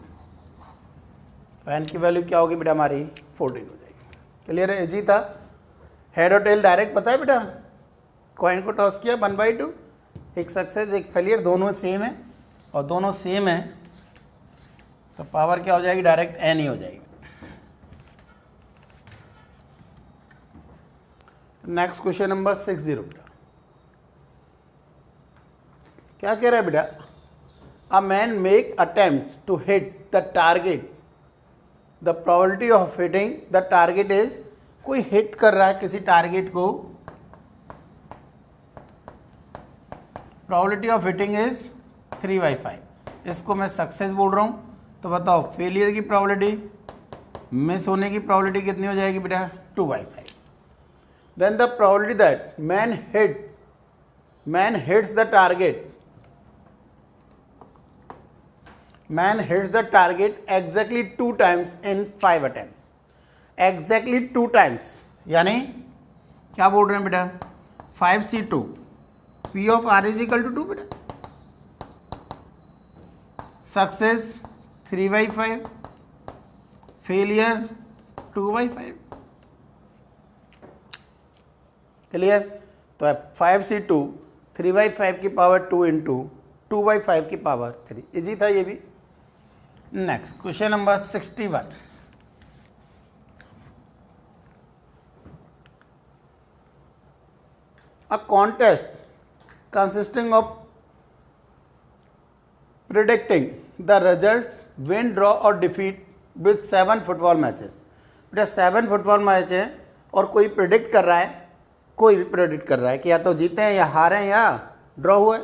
तो n की वैल्यू क्या होगी बेटा हमारी 14 हो जाएगी। क्लियर है, इजी था। हेड और टेल डायरेक्ट पता है बेटा, कॉइन को टॉस किया 1/2, एक सक्सेस एक फेलियर, दोनों सेम है और दोनों सेम है तो पावर क्या हो जाएगी, डायरेक्ट n ही हो जाएगी। नेक्स्ट क्वेश्चन नंबर 60 बेटा, क्या कह रहा है बेटा, a man make attempts to hit the target, the probability of hitting the target is, कोई हिट कर रहा है किसी टारगेट को, प्रोबेबिलिटी ऑफ हिटिंग इज 3/5, इसको मैं सक्सेस बोल रहा हूँ। तो बताओ फेलियर की प्रोबेबिलिटी, मिस होने की प्रोबेबिलिटी कितनी हो जाएगी बेटा, 2/5। Then the probability that man hits the target, man hits the target exactly 2 times in 5 attempts, exactly 2 times, यानी क्या बोल रहे हैं बेटा, 5C2 P of R is equal to 2 बेटा, सक्सेस 3/5, फेलियर 2/5। क्लियर, तो 5C2 3/5 की पावर 2 इंटू 2/5 की पावर 3, इजी था ये भी। Next question number 61, a contest consisting of predicting the results, win, draw और defeat with 7 फुटबॉल मैचेस। बेटा 7 फुटबॉल मैच है और कोई प्रिडिक्ट कर रहा है, कोई भी प्रिडिक्ट कर रहा है कि या तो जीते हैं या हारे हैं या ड्रॉ हुए।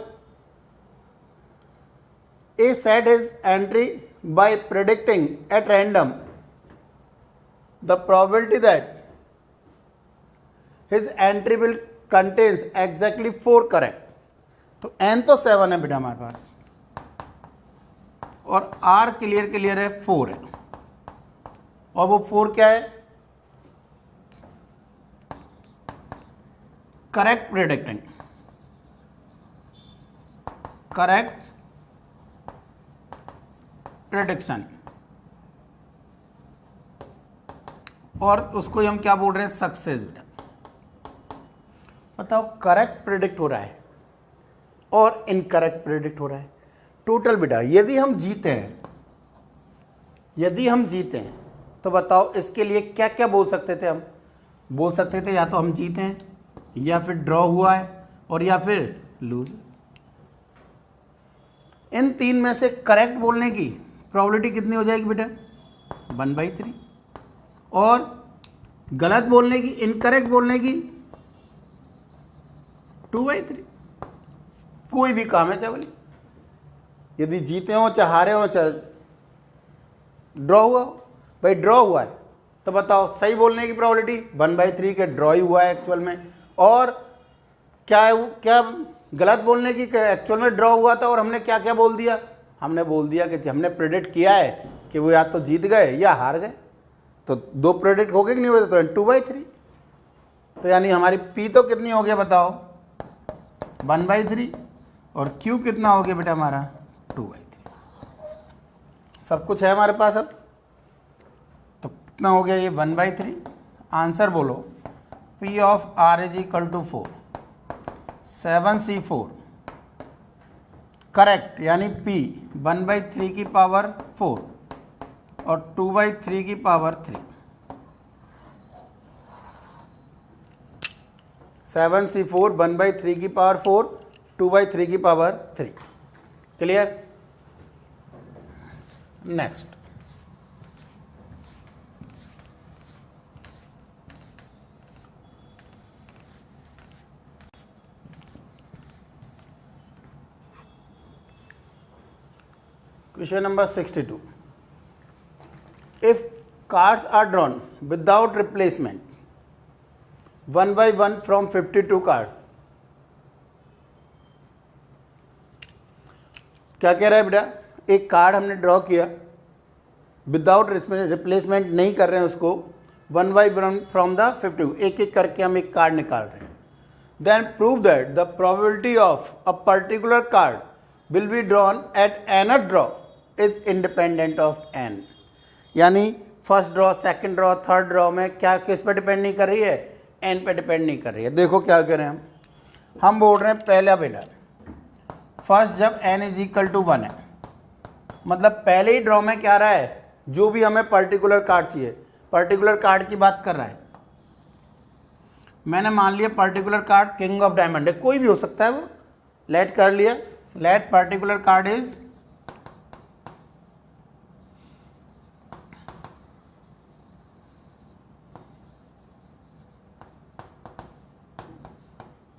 A set his entry by predicting at random the probability that his entry will contains exactly 4 correct, तो n तो 7 है बेटा हमारे पास और r क्लियर है 4 है, और वो 4 क्या है, करेक्ट प्रेडिक्टिंग, करेक्ट प्रेडिक्शन, और उसको हम क्या बोल रहे हैं, सक्सेस बेटा। बताओ करेक्ट प्रेडिक्ट हो रहा है और इनकरेक्ट प्रेडिक्ट हो रहा है। टोटल बेटा यदि हम जीते हैं, यदि हम जीते हैं तो बताओ इसके लिए क्या क्या बोल सकते थे, हम बोल सकते थे या तो हम जीते हैं या फिर ड्रॉ हुआ है और या फिर लूज। इन 3 में से करेक्ट बोलने की प्रोबेबिलिटी कितनी हो जाएगी बेटा 1/3, और गलत बोलने की, इनकरेक्ट बोलने की 2/3। कोई भी काम है चाहे बोले, यदि जीते हो चाहे हारे हो चाहे ड्रॉ हुआ हो, भाई ड्रॉ हुआ है तो बताओ सही बोलने की प्रोबेबिलिटी 1/3 के ड्रॉ ही हुआ है एक्चुअल में, और क्या है क्या गलत बोलने की एक्चुअल में ड्रॉ हुआ था, और हमने क्या क्या बोल दिया, हमने बोल दिया कि हमने प्रेडिक्ट किया है कि वो या तो जीत गए या हार गए, तो 2 प्रेडिक्ट हो गए कि नहीं हुए, तो 2/3। तो यानी हमारी P तो कितनी हो गया बताओ 1/3, और Q कितना हो गया बेटा हमारा 2/3। सब कुछ है हमारे पास अब, तो कितना हो गया ये 1/3। आंसर बोलो, P of R is equal to 4, 7C4 correct, यानी P 1/3 की पावर 4 और 2/3 की पावर 3। 7C4 1/3 की पावर 4, 2/3 की power 3। Clear? Next, question number 62। If cards are drawn without replacement, 1/1 from 52 cards, क्या कह रहा है बेटा, एक कार्ड हमने ड्रॉ किया, विदाउट रिप्लेसमेंट नहीं कर रहे हैं उसको, 1/1 फ्रॉम द 52, एक एक करके हम एक कार्ड निकाल रहे हैं। Then prove that the probability of a particular card will be drawn at nth draw is independent of N. यानी first draw, second draw, third draw में क्या किस पे डिपेंड नहीं कर रही है, एन पे डिपेंड नहीं कर रही है। देखो क्या करें हम बोल रहे हैं पहला बेटा, फर्स्ट जब n इज इक्वल टू 1 है, मतलब पहले ही ड्रॉ में क्या रहा है, जो भी हमें पर्टिकुलर कार्ड चाहिए, पर्टिकुलर कार्ड की बात कर रहा है। मैंने मान लिया particular card king of diamond है, कोई भी हो सकता है वो, लेट कर लिया, let particular card is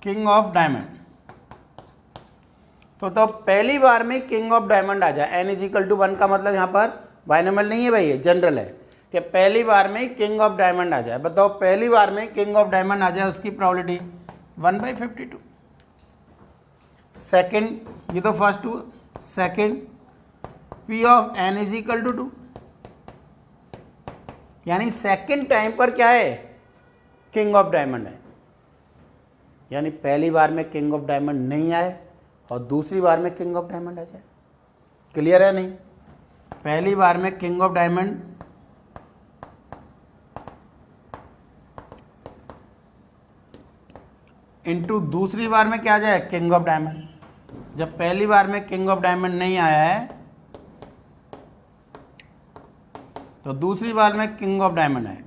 king of diamond. तो पहली बार में किंग ऑफ डायमंड आ जाए, n इज इक्वल टू 1 का मतलब यहाँ पर बाइनोमियल नहीं है भाई, ये जनरल है कि पहली बार में किंग ऑफ डायमंड आ जाए। बताओ पहली बार में किंग ऑफ डायमंड आ जाए, उसकी प्रोबेबिलिटी 1/52। सेकंड, ये तो फर्स्ट हुआ, second P of n is equal to 2, यानी सेकंड टाइम पर क्या है, किंग ऑफ डायमंड है। यानी पहली बार में किंग ऑफ डायमंड नहीं आए और दूसरी बार में किंग ऑफ डायमंड आ जाए। क्लियर है नहीं? पहली बार में किंग ऑफ डायमंड इनटू दूसरी बार में क्या आ जाए, किंग ऑफ डायमंड। जब पहली बार में किंग ऑफ डायमंड नहीं आया है तो दूसरी बार में किंग ऑफ डायमंड आए।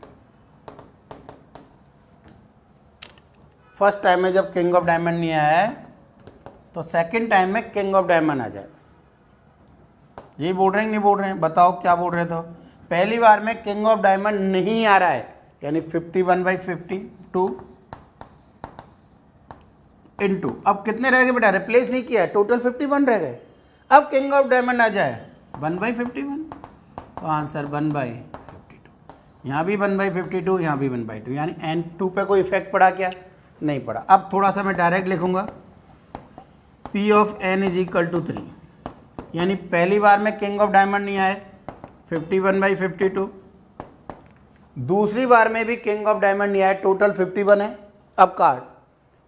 फर्स्ट टाइम में जब किंग ऑफ डायमंड नहीं आया है तो सेकंड टाइम में किंग ऑफ डायमंड आ जाए। यही बोल रहे हैं नहीं बोल रहे हैं, बताओ क्या बोल रहे थे। पहली बार में किंग ऑफ डायमंड नहीं आ रहा है, यानी 51/52 इनटू, अब कितने रह गए बेटा, रिप्लेस नहीं किया है, टोटल 51 रह गए। अब किंग ऑफ डायमंड आ जाए 1/51, तो आंसर 1/52। यहाँ भी 1/52, यहाँ भी 1/2, यानी n2 पे कोई इफेक्ट पड़ा क्या, नहीं पड़ा। अब थोड़ा सा मैं डायरेक्ट लिखूंगा, P of n is equal to 3, यानी पहली बार में किंग ऑफ डायमंड नहीं आए 51/52, दूसरी बार में भी किंग ऑफ डायमंड नहीं आए, टोटल 51 है अब कार्ड,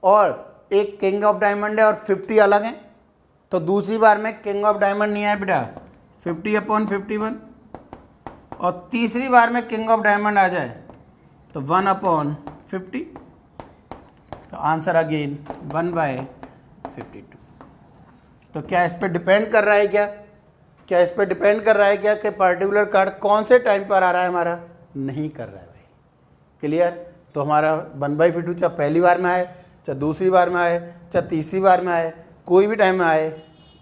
और एक किंग ऑफ डायमंड है और 50 अलग है, तो दूसरी बार में किंग ऑफ डायमंड नहीं आए बेटा 50/51, और तीसरी बार में किंग ऑफ डायमंड आ जाए तो 1/50, तो आंसर अगेन 1/52। तो क्या इस पर डिपेंड कर रहा है क्या इस पर डिपेंड कर रहा है क्या कि पर्टिकुलर कार्ड कौन से टाइम पर आ रहा है हमारा, नहीं कर रहा है भाई। क्लियर? तो हमारा 1/52 चाहे पहली बार में आए, चाहे दूसरी बार में आए, चाहे तीसरी बार में आए, कोई भी टाइम में आए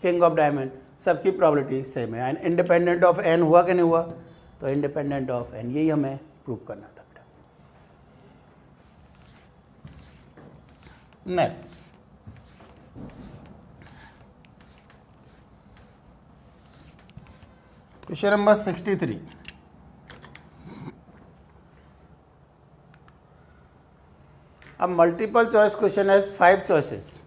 किंग ऑफ डायमंड, सबकी प्रॉबिलिटी सेम है। एंड इंडिपेंडेंट ऑफ एन हुआ कि नहीं हुआ, तो इंडिपेंडेंट ऑफ एन, यही हमें प्रूव करना था बेटा। Next question number 63। अब multiple choice question has 5 choices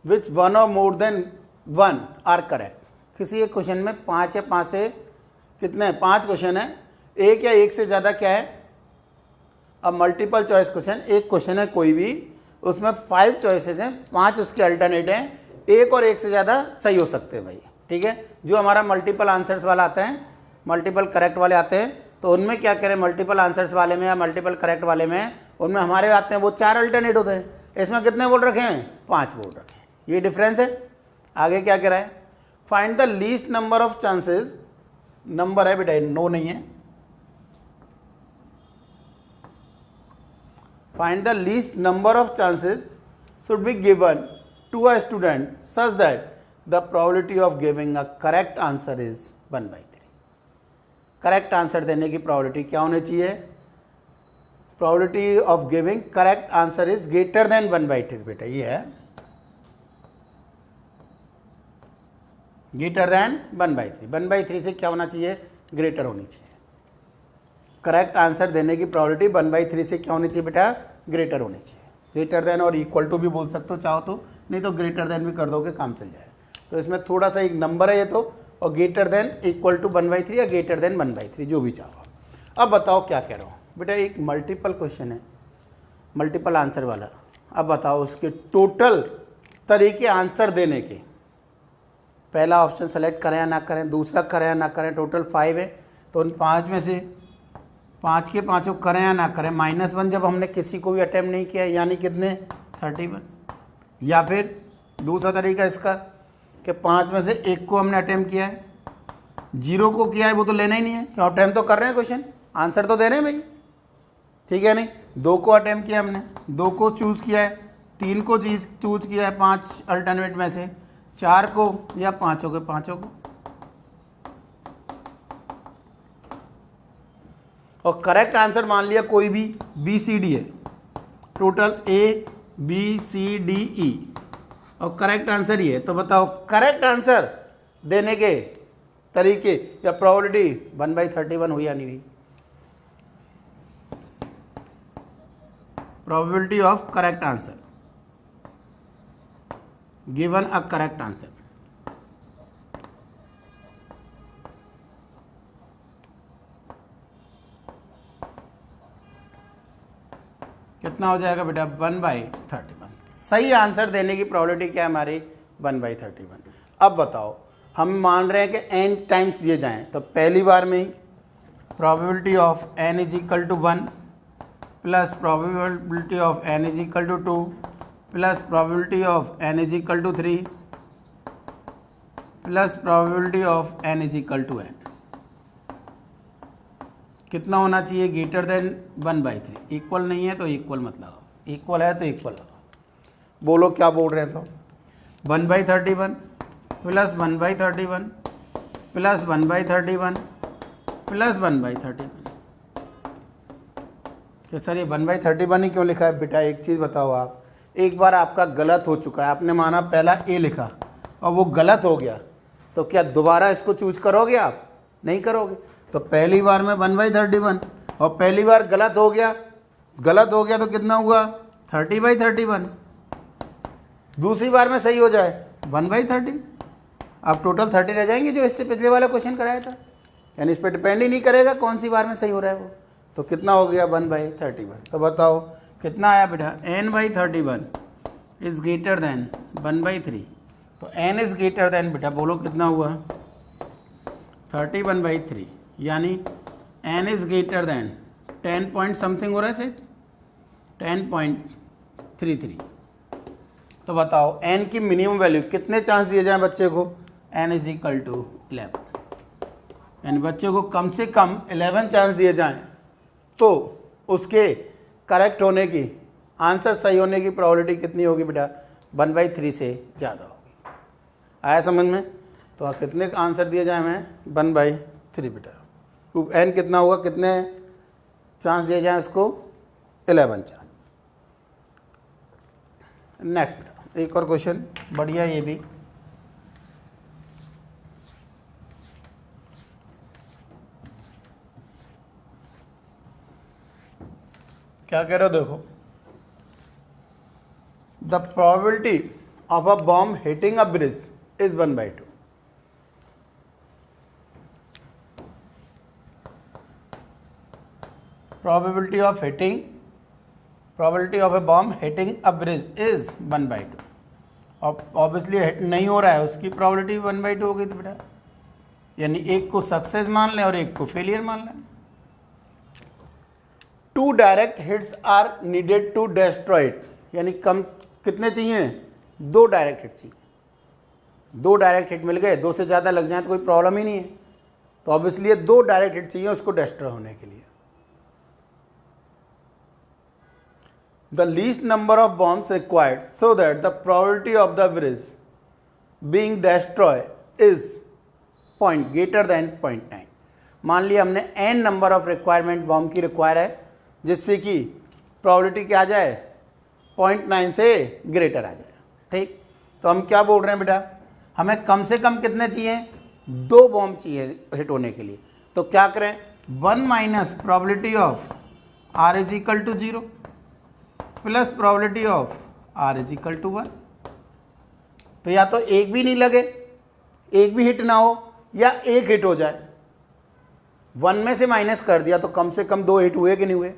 which one or more than one are correct. किसी एक क्वेश्चन में 5 या 5 से कितने 5 क्वेश्चन है, एक या एक से ज़्यादा क्या है। अब मल्टीपल चॉइस क्वेश्चन, एक क्वेश्चन है कोई भी, उसमें 5 चॉइसेस हैं, 5 उसके अल्टरनेट हैं, एक और एक से ज़्यादा सही हो सकते हैं भाई, ठीक है। जो हमारा मल्टीपल आंसर्स वाला आते हैं, मल्टीपल करेक्ट वाले आते हैं, तो उनमें क्या करें, मल्टीपल आंसर्स वाले में या मल्टीपल करेक्ट वाले में, उनमें हमारे आते हैं वो 4 अल्टरनेट होते हैं। इसमें कितने बोल रखे हैं, 5 बोल रखे हैं, ये डिफरेंस है। आगे क्या कह रहा है, find the least number of chances, number है बेटा, नो नहीं है, find the least number of chances should be given to a student such that the probability of giving a correct answer is 1/3। Correct answer देने की प्रोबेबिलिटी क्या होनी चाहिए, probability of giving correct answer is greater than 1/3 बेटा, ये है ग्रेटर देन 1/3। 1/3 से क्या होना चाहिए, ग्रेटर होनी चाहिए। करेक्ट आंसर देने की प्रोबेबिलिटी 1/3 से क्या होनी चाहिए बेटा, ग्रेटर होनी चाहिए। ग्रेटर देन और इक्वल टू भी बोल सकते हो चाहो तो, नहीं तो ग्रेटर देन भी कर दोगे, काम चल जाएगा। तो इसमें थोड़ा सा एक नंबर है ये तो, और ग्रेटर देन इक्वल टू 1/3 या ग्रेटर देन 1/3 जो भी चाहो। अब बताओ क्या कह रहा हूँ बेटा, एक मल्टीपल क्वेश्चन है, मल्टीपल आंसर वाला। अब बताओ उसके टोटल तरीके आंसर देने के, पहला ऑप्शन सेलेक्ट करें या ना करें, दूसरा करें या ना करें, टोटल 5 है, तो उन 5 में से 5 के 5 करें या ना करें, -1 जब हमने किसी को भी अटैम्प्ट नहीं किया, यानी कितने 31। या फिर दूसरा तरीका इसका कि 5 में से 1 को हमने अटैम्प्ट किया है, 0 को किया है वो तो लेना ही नहीं है, क्यों, अटैम्प्ट तो कर रहे हैं, क्वेश्चन आंसर तो दे रहे हैं भाई, ठीक है। नहीं, 2 को अटैम्प्ट किया हमने, 2 को चूज़ किया है, 3 को चूज़ किया है 5 अल्टरनेट में से, 4 को या 5 को, 5 को। और करेक्ट आंसर मान लिया कोई भी BCD है, टोटल ABCDE, और करेक्ट आंसर ये है। तो बताओ करेक्ट आंसर देने के तरीके या प्रोबेबिलिटी 1/31 हुई या नहीं हुई। Probability of correct answer given a correct answer, कितना हो जाएगा बेटा, 1/31। सही आंसर देने की प्रोबेबिलिटी क्या है हमारी, 1/31। अब बताओ हम मान रहे हैं कि n टाइम्स ये जाएं, तो पहली बार में ही probability of n is equal to 1 plus probability of n is equal to 2 plus probability of n is equal to 3 plus probability of n is equal to n। कितना होना चाहिए, ग्रेटर देन 1/3। इक्वल नहीं है तो इक्वल मत लगाओ, इक्वल है तो इक्वल लगाओ। बोलो क्या बोल रहे हैं, तो 1/31 प्लस 1/31 प्लस 1/31 प्लस 1/31। तो सर ये 1/31 ही क्यों लिखा है बेटा, एक चीज़ बताओ आप, एक बार आपका गलत हो चुका है, आपने माना पहला ए लिखा और वो गलत हो गया, तो क्या दोबारा इसको चूज करोगे आप, नहीं करोगे। तो पहली बार में 1/31 और पहली बार गलत हो गया तो कितना हुआ 30/31, दूसरी बार में सही हो जाए 1/30, अब टोटल 30 रह जाएंगे जो इससे पिछले वाला क्वेश्चन कराया था, यानी इस पर डिपेंड ही नहीं करेगा कौन सी बार में सही हो रहा है वो। तो कितना हो गया 1/31। तो बताओ कितना आया बेटा, n/31 इज ग्रेटर देन 1/3। तो n इज ग्रेटर देन बेटा बोलो कितना हुआ 31/3, यानी n is greater then 10 point something हो रहा है से 10.33। तो बताओ n की मिनिमम वैल्यू कितने चांस दिए जाएं बच्चे को, n इज इक्वल टू 11, यानी बच्चे को कम से कम 11 चांस दिए जाएं तो उसके करेक्ट होने की, आंसर सही होने की प्रोबेबिलिटी कितनी होगी बेटा, 1/3 से ज़्यादा होगी। आया समझ में। तो कितने का आंसर दिया जाए हमें 1/3 बेटा। एन कितना होगा, कितने चांस दिए जाए उसको 11 चांस। नेक्स्ट बेटा एक और क्वेश्चन बढ़िया ये भी। क्या कह रहे हो देखो, the probability of a bomb hitting a bridge is 1/2। probability of a bomb hitting a bridge is 1/2। Obviously hit नहीं हो रहा है, उसकी प्रोबेबिलिटी 1/2 हो गई थी बेटा, यानी एक को सक्सेस मान लें और एक को फेलियर मान लें। 2 direct hits are needed to destroy it, यानी कम कितने चाहिए, 2 डायरेक्ट हिट चाहिए। 2 डायरेक्ट हिट मिल गए, 2 से ज़्यादा लग जाए तो कोई प्रॉब्लम ही नहीं है, तो ऑब्वियसली 2 डायरेक्ट हिट चाहिए उसको डेस्ट्रॉय होने के लिए। The least number of bombs required so that the probability of the bridge being destroyed is greater than 0.9। मान लिया हमने n number of requirement bomb की रिक्वायर है, जिससे कि प्रोबेबिलिटी क्या आ जाए 0.9 से ग्रेटर आ जाए। ठीक, तो हम क्या बोल रहे हैं बेटा, हमें कम से कम कितने चाहिए, 2 बॉम्ब चाहिए हिट होने के लिए। तो क्या करें, 1 minus probability of r is equal to 0 plus probability of r is equal to 1। तो या तो एक भी नहीं लगे, एक भी हिट ना हो, या एक हिट हो जाए। 1 में से माइनस कर दिया तो कम से कम 2 हिट हुए कि नहीं हुए,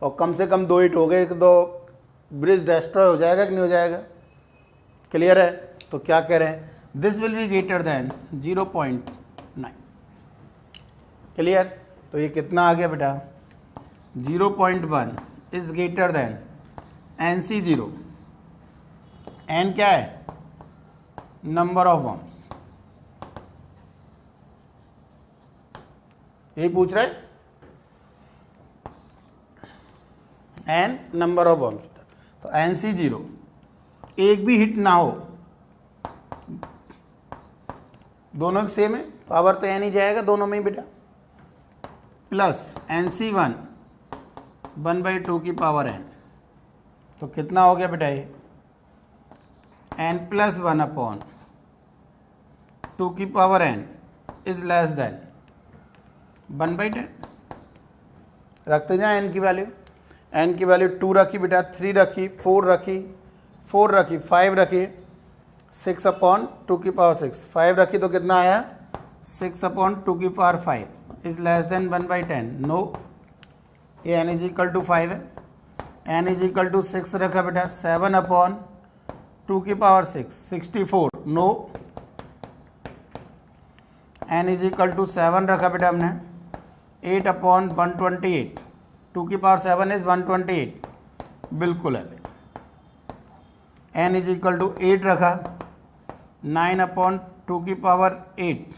और कम से कम 2 हिट हो गए तो ब्रिज डिस्ट्रॉय हो जाएगा कि नहीं हो जाएगा। क्लियर है, तो क्या कह रहे हैं, this will be greater than 0.9। Clear, तो ये कितना आ गया बेटा, 0.1 is greater then NC0। n क्या है, नंबर ऑफ बॉम्ब्स, यही पूछ रहा है, n नंबर ऑफ बॉम्ब्स। तो NC0 एक भी हिट ना हो, दोनों सेम है, पावर तो n ही जाएगा दोनों में ही बेटा, प्लस NC1 1/2 की पावर n। तो कितना हो गया बेटा ये, n प्लस 1 अपॉन 2 की power n is less than 1/10। रखते जाए n की वैल्यू, n की वैल्यू 2 रखी बेटा, 3 रखी, 4 रखी, 4 रखी, 5 रखी, 6 अपॉन 2 की पावर 6, 5 रखी तो कितना आया, 6 अपॉन 2 की power 5 is less than 1/10। No, ये n इज इक्वल टू 5 है, n इज इक्वल टू 6 रखा बेटा, 7 अपॉन 2 की power 6 64। No, n is equal to 7 रखा बेटा हमने, 8 अपॉन 128, 2 की पावर 7 इज 128, बिल्कुल है। n इज इक्वल टू 8 रखा, 9 अपॉन 2 की पावर 8,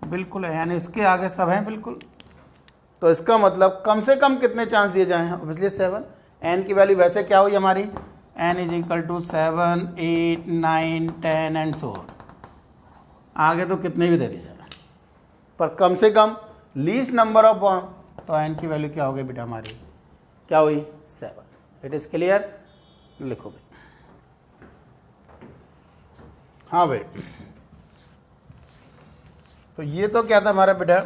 बिल्कुल है, यानी इसके आगे सब हैं बिल्कुल। तो इसका मतलब कम से कम कितने चांस दिए जाए हैं, ऑब्वियसली 7। n की वैल्यू वैसे क्या हुई हमारी, n is equal to 7, 8, 9, 10 and so on. आगे तो कितने भी दे दिए जाए, पर कम से कम लीस्ट नंबर ऑफ बॉम्ब, तो n की वैल्यू क्या हो गई बेटा हमारी, क्या हुई 7। इट इज़ क्लियर, लिखो भाई। हाँ भाई, तो ये तो क्या था हमारा बेटा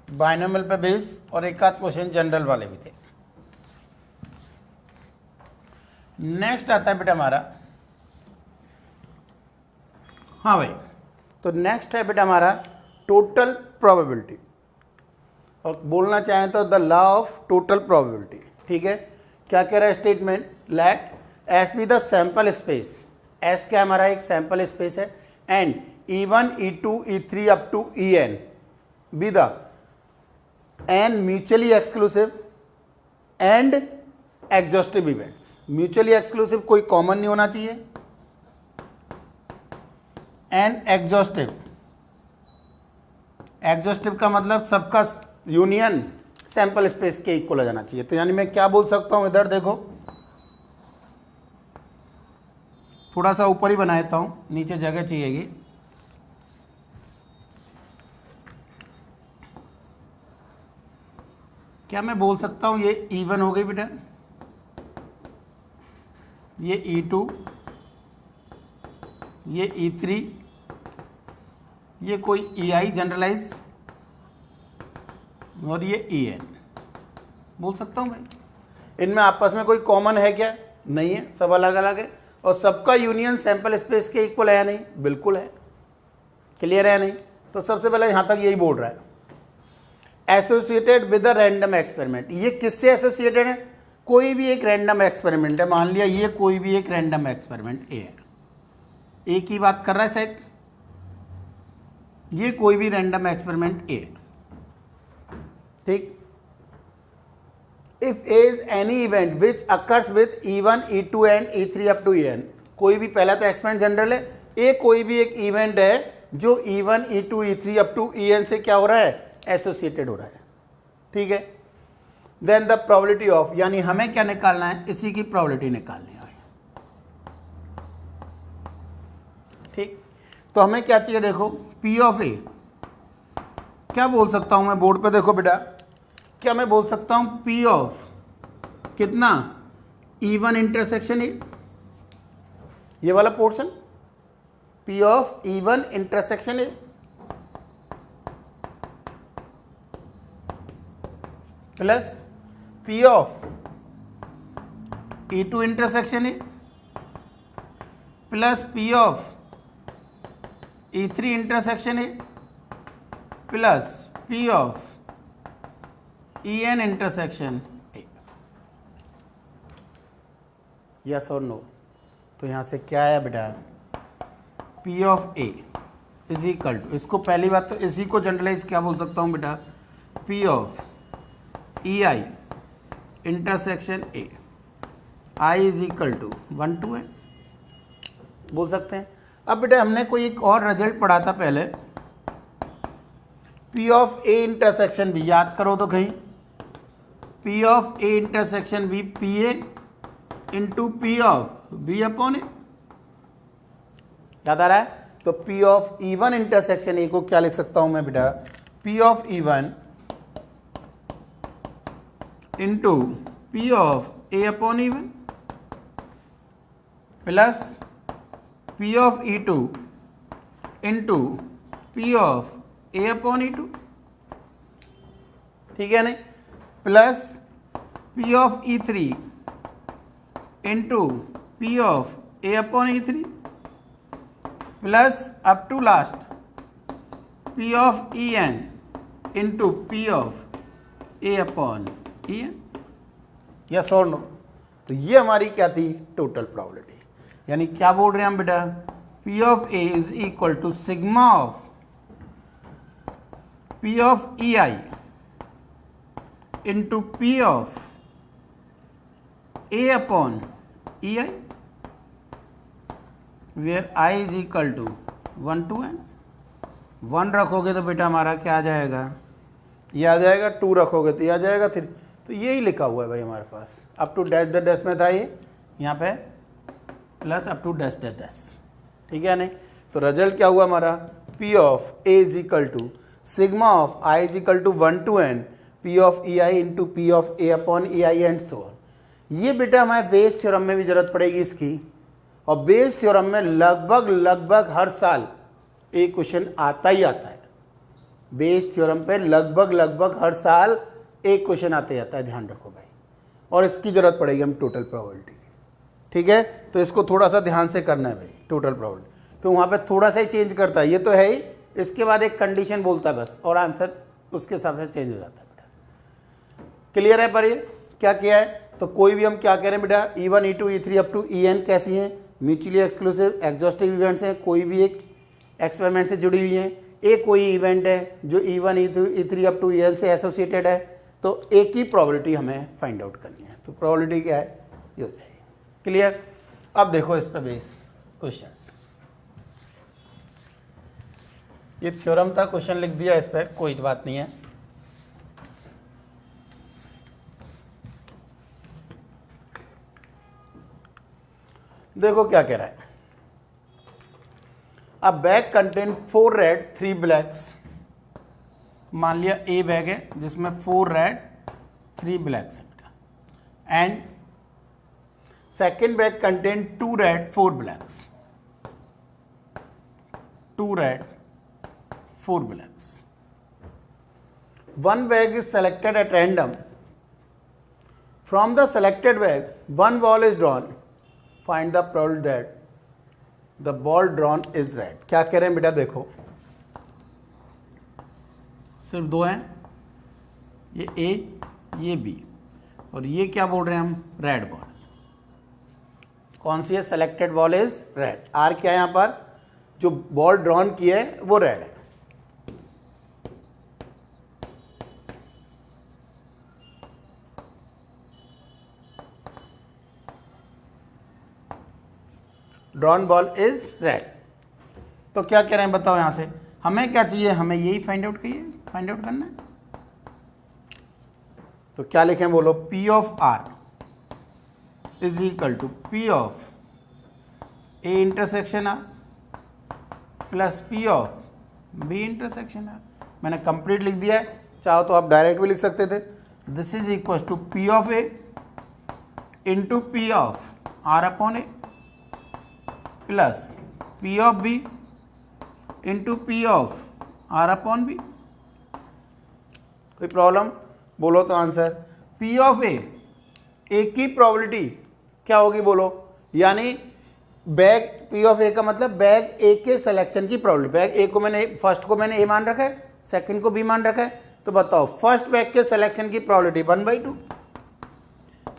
बाइनोमियल पे बेस, और एक आध क्वेश्चन जनरल वाले भी थे। नेक्स्ट आता है बेटा हमारा, हाँ भाई, तो नेक्स्ट है बेटा हमारा टोटल प्रोबेबिलिटी, और बोलना चाहें तो the law of total probability. ठीक है, क्या कह रहा है statement, let S be the sample space, S क्या हमारा एक सैंपल स्पेस है, and E1, E2, E3 up to En be the n mutually exclusive and exhaustive events. Mutually exclusive कोई कॉमन नहीं होना चाहिए, एंड एग्जॉस्टिव, एग्जॉस्टिव का मतलब सबका यूनियन सैंपल स्पेस के इक्वल हो जाना चाहिए। तो यानी मैं क्या बोल सकता हूं, इधर देखो थोड़ा सा ऊपर ही बना देता हूँ, नीचे जगह चाहिएगी। क्या मैं बोल सकता हूँ ये E1 हो गई बेटा, ये E2, ये E3, ये कोई EI जनरलाइज, और ये EN बोल सकता हूँ भाई। इनमें आपस में कोई कॉमन है क्या? नहीं है, सब अलग अलग है। और सबका यूनियन सैंपल स्पेस के इक्वल है या नहीं? बिल्कुल है। क्लियर है नहीं? तो सबसे पहले यहाँ तक यही बोल रहा है, associated with a random experiment. ये किससे एसोसिएटेड है? कोई भी एक रैंडम एक्सपेरिमेंट है, मान लिया ये कोई भी एक रैंडम एक्सपेरिमेंट ए है, ए की बात कर रहा है शायद, ये कोई भी रैंडम एक्सपेरिमेंट ए, ठीक। If A is any event which occurs with E1, E2 and E3 up to En, कोई भी, पहला तो एक्सपेरिमेंट जनरल है, ए कोई भी एक इवेंट है जो E1, E2, E3 up to En से क्या हो रहा है? एसोसिएटेड हो रहा है, ठीक है। देन द प्रोबेबिलिटी ऑफ, यानी हमें क्या निकालना है? इसी की प्रोबेबिलिटी निकालनी है, ठीक। तो हमें क्या चाहिए? देखो P ऑफ ए, क्या बोल सकता हूं मैं? बोर्ड पे देखो बेटा, क्या मैं बोल सकता हूं? P ऑफ कितना? E1 इंटरसेक्शन ए, ये वाला portion, P of E1 intersection A plus P of E2 intersection A plus P of E3 intersection A plus P of En intersection A. Yes और नो? तो यहां से क्या आया बेटा? P of A is equal to, इसको पहली बात तो इसी को जनरलाइज क्या बोल सकता हूं बेटा? P of EI intersection A, I is equal to 1 to N बोल सकते हैं। अब बेटा हमने कोई एक और रिजल्ट पढ़ा था पहले, P of A intersection B, याद करो तो कहीं, P of A intersection B PA into P of B upon A, याद आ रहा है? तो P ऑफ E1 इंटरसेक्शन ए को क्या लिख सकता हूं मैं बेटा? P of E1 into P of A upon E1 plus P of E2 into P of A upon E2, ठीक है नहीं, plus P of E3 into P of A upon E3 plus up to last P of En into P of A upon En। Yes और नो? तो ये हमारी क्या थी? Total probability. यानी क्या बोल रहे हैं हम बेटा? P of A is equal to sigma of P of EI into P of A upon EI, where I is equal to 1 to N। 1 रखोगे तो बेटा हमारा क्या आ जाएगा? ये आ जाएगा, 2 रखोगे तो ये आ जाएगा 3। तो यही लिखा हुआ है भाई हमारे पास, up to dash the dash में था ये, यहाँ पे plus up to dash the dash, ठीक है नहीं? तो रिजल्ट क्या हुआ हमारा? P of A is equal to sigma of I is equal to 1 to N P of EI into P of A upon EI and so on. ये बेटा हमारे बेस थ्योरम में भी जरूरत पड़ेगी इसकी, और बेस थ्योरम में लगभग हर साल एक क्वेश्चन आता ही आता है। बेस थ्योरम पे लगभग हर साल एक क्वेश्चन आते जाता है, ध्यान रखो भाई। और इसकी जरूरत पड़ेगी हम टोटल प्रोबेबिलिटी की, ठीक है? तो इसको थोड़ा सा ध्यान से करना है भाई, टोटल प्रोबेबिलिटी, तो वहाँ पे थोड़ा सा ही चेंज करता है, ये तो है ही, इसके बाद एक कंडीशन बोलता है बस, और आंसर उसके हिसाब से चेंज हो जाता है बेटा। क्लियर है? पर ये क्या किया है? तो कोई भी हम क्या कह रहे हैं बेटा? E1, E2, E3 up to En कैसी हैं? म्यूचुअली एक्सक्लूसिव एग्जॉस्टिव इवेंट्स हैं, कोई भी एक एक्सपेरिमेंट से जुड़ी हुई हैं। ए कोई इवेंट है जो E1, E3 up to En से एसोसिएटेड है, तो एक ही प्रोबेबिलिटी हमें फाइंड आउट करनी है। तो प्रोबेबिलिटी क्या है? ये हो जाएगी। क्लियर? अब देखो इस पर बेस क्वेश्चंस, ये थ्योरम था, क्वेश्चन लिख दिया इस पर, कोई बात नहीं है। देखो क्या कह रहा है, अ बैग कंटेन 4 रेड 3 ब्लैक्स। मान लिया ए बैग है जिसमें 4 रेड 3 ब्लैक्स है बेटा, and second bag contain 2 red 4 blacks, 2 red 4 blacks. One bag is selected at random. From the selected bag, one ball is drawn. Find the probability that the ball drawn is red. क्या कह रहे हैं बेटा, देखो सिर्फ दो हैं, ये ए ये बी, और ये क्या बोल रहे हैं हम, रेड बॉल। कौन सी है, selected ball is red. R क्या है यहाँ पर, जो बॉल ड्रॉन की है वो रेड है। Drawn ball is red. तो क्या कह रहे हैं बताओ, यहां से हमें क्या चाहिए, हमें यही फाइंड आउट करना है। तो क्या लिखें बोलो, P of R is equal to P of A intersection R plus P of B intersection R। मैंने कंप्लीट लिख दिया है, चाहो तो आप डायरेक्ट भी लिख सकते थे। This is equal to P of A into P of R upon A plus P of B into P of R upon B। कोई प्रॉब्लम बोलो तो आंसर। P ऑफ A, एक की प्रोबेबिलिटी क्या होगी बोलो, यानी बैग P ऑफ A का मतलब बैग A के सिलेक्शन की प्रोबेबिलिटी। बैग A को मैंने, फर्स्ट को मैंने A मान रखा है, सेकंड को B मान रखा है, तो बताओ फर्स्ट बैग के सिलेक्शन की प्रोबेबिलिटी 1/2।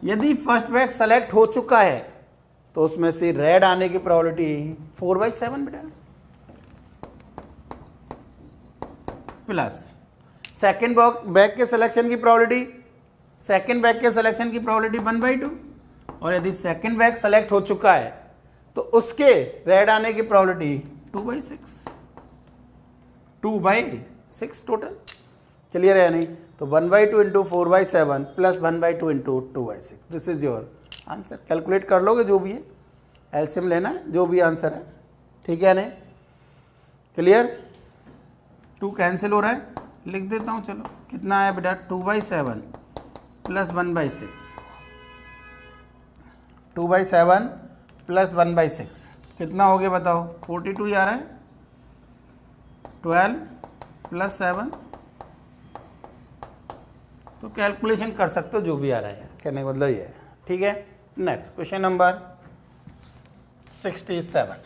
यदि फर्स्ट बैग सेलेक्ट हो चुका है तो उसमें से रेड आने की प्रोबेबिलिटी 4/7 बेटा, प्लस सेकेंड बैग के सिलेक्शन की प्रोबेबिलिटी, सेकेंड बैग के सिलेक्शन की प्रोबेबिलिटी 1/2, और यदि सेकेंड बैग सेलेक्ट हो चुका है तो उसके रेड आने की प्रोबेबिलिटी 2/6, 2/6 टोटल। क्लियर है या नहीं? तो 1/2 into 4/7 plus 1/2 into 2/6, this is your answer. Calculate कर लोगे जो भी है, एलसीएम लेना है, जो भी आंसर है, ठीक है नहीं? क्लियर? 2 कैंसिल हो रहा है, लिख देता हूँ, चलो कितना है बेटा, 2/7 प्लस 1/6, 2/7 प्लस 1/6 कितना हो गया बताओ, 42 ही आ रहा है। 12 प्लस 7, तो कैलकुलेशन कर सकते हो जो भी आ रहा है, कहने का मतलब ये है, ठीक है। Next question number 67।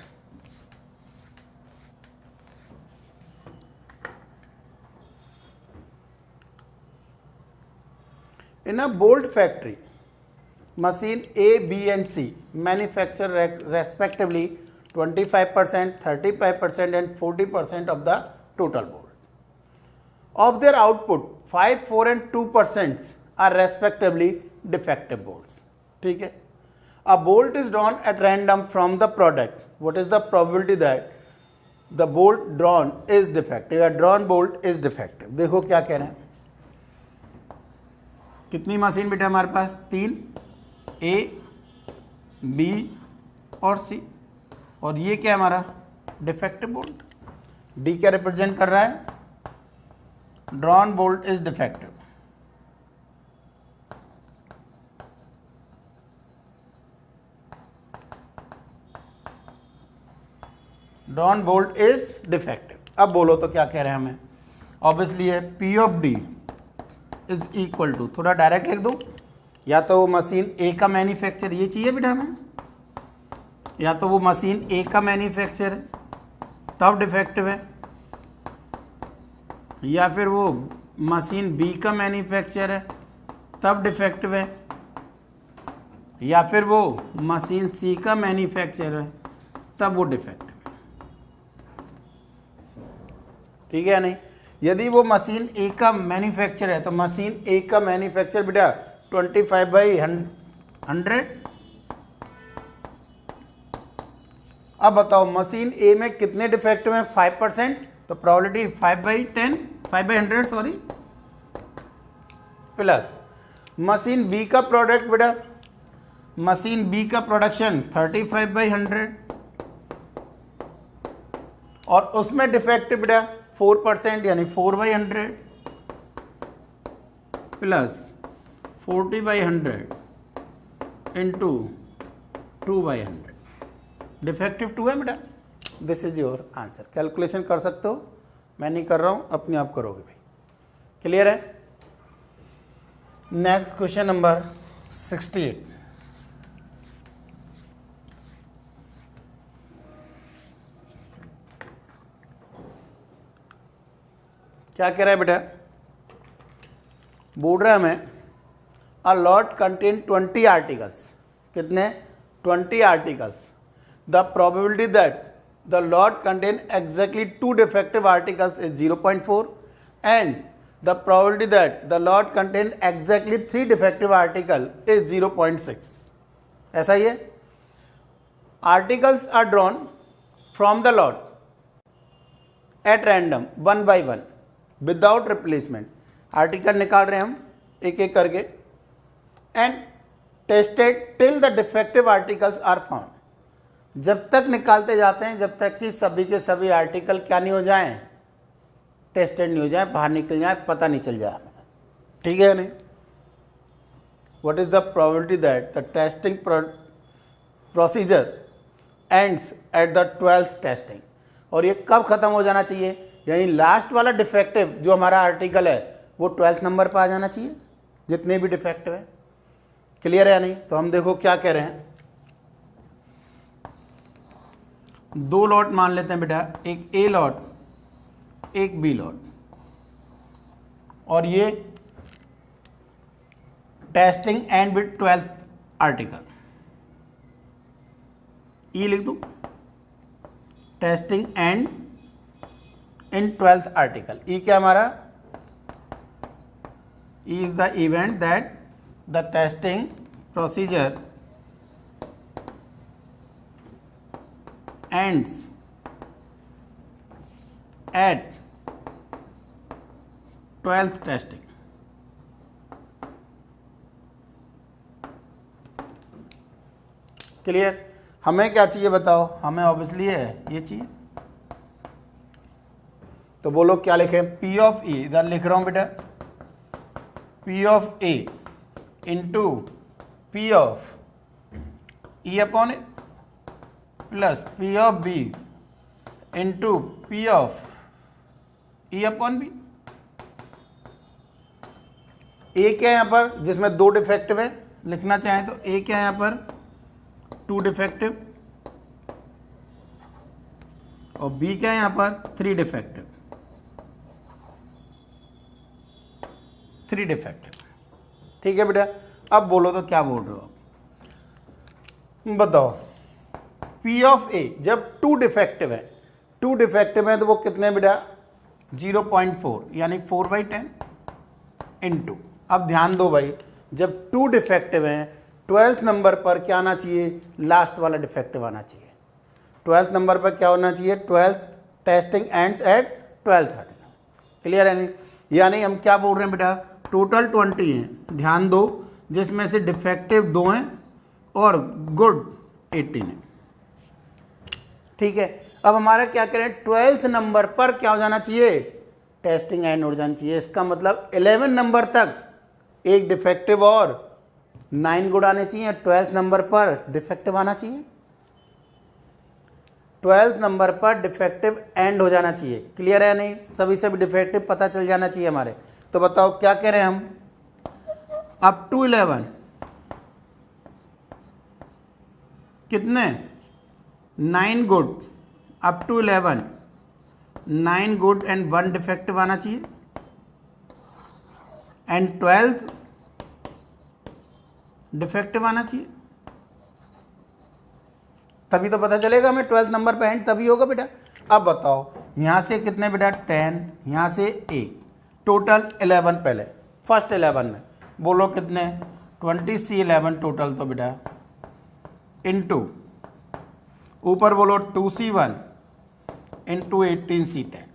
In a bolt factory, machine A, B and C manufacture respectively 25%, 35% and 40% of the total bolt. Of their output, 5, 4 and 2% are respectively defective bolts. ठीक है। A bolt is drawn at random from the product. What is the probability that the bolt drawn is defective? A drawn bolt is defective. देखो क्या कह रहे हैं, कितनी मशीन बेटा हमारे पास, 3, A, B और C, और ये क्या है हमारा डिफेक्टिव बोल्ट। D क्या रिप्रेजेंट कर रहा है, drawn bolt is defective. Drawn bolt is defective. अब बोलो तो क्या कह रहे हैं हमें, ऑब्वियसली है P of D is equal to, थोड़ा डायरेक्ट लिख दो, या तो वो मशीन ए का मैन्युफैक्चर, ये चाहिए बेटा हमें, या तो वो मशीन ए का मैन्युफैक्चर है तब डिफेक्टिव है, या फिर वो मशीन बी का मैन्युफैक्चर है तब डिफेक्टिव है, या फिर वो मशीन सी का मैन्युफैक्चर है तब वो डिफेक्टिव है, ठीक है या नहीं? यदि वो मशीन ए का मैन्युफैक्चर है तो मशीन ए का मैन्युफैक्चर बेटा 25/100। अब बताओ मशीन ए में कितने डिफेक्टिव हैं, 5%, तो probability 5/100 sorry, plus machine B का प्रोडक्ट बेटा, मशीन बी का प्रोडक्शन 35/100, और उसमें डिफेक्टिव बेटा 4% यानी 4/100 प्लस 40/100 इंटू 2/100, डिफेक्टिव 2 है बेटा। This is your answer. Calculation कर सकते हो, मैं नहीं कर रहा हूं, अपने आप करोगे भाई। क्लियर है? Next question number 68। क्या कह रहा है बेटा? बोल रहा है हमें अ लॉट कंटेन 20 आर्टिकल्स। कितने? 20 articles. The probability that the lot contain exactly 2 defective articles is 0.4 and the probability that the lot contain exactly 3 defective article is 0.6। ऐसा ही है। Articles are drawn from the lot at random 1 by 1 without replacement. Article निकाल रहे हैं हम एक एक करके and tested till the defective articles are found. जब तक निकालते जाते हैं जब तक कि सभी के सभी आर्टिकल क्या नहीं हो जाएं, टेस्टेड नहीं हो जाए, बाहर निकल जाए, पता नहीं चल जाए हमें। ठीक है नहीं? What is the probability that the testing procedure ends at the 12th testing. और ये कब खत्म हो जाना चाहिए? यानी लास्ट वाला डिफेक्टिव जो हमारा आर्टिकल है वो 12th नंबर पर आ जाना चाहिए, जितने भी डिफेक्टिव है। क्लियर है या नहीं? तो हम देखो क्या कह रहे हैं। 2 लॉट मान लेते हैं बेटा, एक ए लॉट एक बी लॉट, और ये testing end with 12th article. E लिख दो, testing end in 12th article. E क्या हमारा? E is the event that the testing procedure ends at 12th testing। Clear? हमें क्या चाहिए बताओ? हमें ऑब्वियसली है ये चाहिए, तो बोलो क्या लिखें? P ऑफ E, इधर लिख रहा हूं बेटा, P of A into P of E upon A plus P of B into P of E upon B। ए क्या है यहाँ पर? जिसमें 2 डिफेक्टिव है, लिखना चाहें तो ए क्या है यहाँ पर? 2 डिफेक्टिव, और B क्या है यहाँ पर? 3 डिफेक्टिव। 3 डिफेक्टिव। ठीक है बेटा? अब बोलो तो क्या बोल रहे हो? बताओ। P ऑफ A जब 2 डिफेक्टिव है, 2 डिफेक्टिव है तो वो कितने बेटा? 0.4 यानी 4/10 इंटू। अब ध्यान दो भाई, जब 2 डिफेक्टिव हैं 12th नंबर पर क्या आना चाहिए? लास्ट वाला डिफेक्टिव आना चाहिए। 12th नंबर पर क्या होना चाहिए? 12th testing ends at 12th article. Clear है नहीं? यानी हम क्या बोल रहे हैं बेटा? टोटल 20 हैं, ध्यान दो, जिसमें से डिफेक्टिव 2 हैं और गुड 18 है। ठीक है? अब हमारा क्या करें? 12th नंबर पर क्या हो जाना चाहिए? टेस्टिंग एंड हो जाना चाहिए। इसका मतलब 11 नंबर तक एक डिफेक्टिव और 9 गुड आने चाहिए। 12th नंबर पर डिफेक्टिव आना चाहिए, 12th नंबर पर डिफेक्टिव एंड हो जाना चाहिए। क्लियर है नहीं? सभी सभी डिफेक्टिव पता चल जाना चाहिए हमारे। तो बताओ क्या कह रहे हैं हम? अप टू 11 कितने? 9 good, up to 11 9 good and 1 defective आना चाहिए, एंड 12th डिफेक्टिव आना चाहिए। तभी तो पता चलेगा हमें 12th नंबर पे एंड तभी होगा बेटा। अब बताओ यहां से कितने बेटा? 10, यहां से 1, टोटल 11 पहले फर्स्ट 11 में बोलो कितने? 20C11 टोटल तो बेटा इनटू ऊपर बोलो 2C1 इंटू 18C10।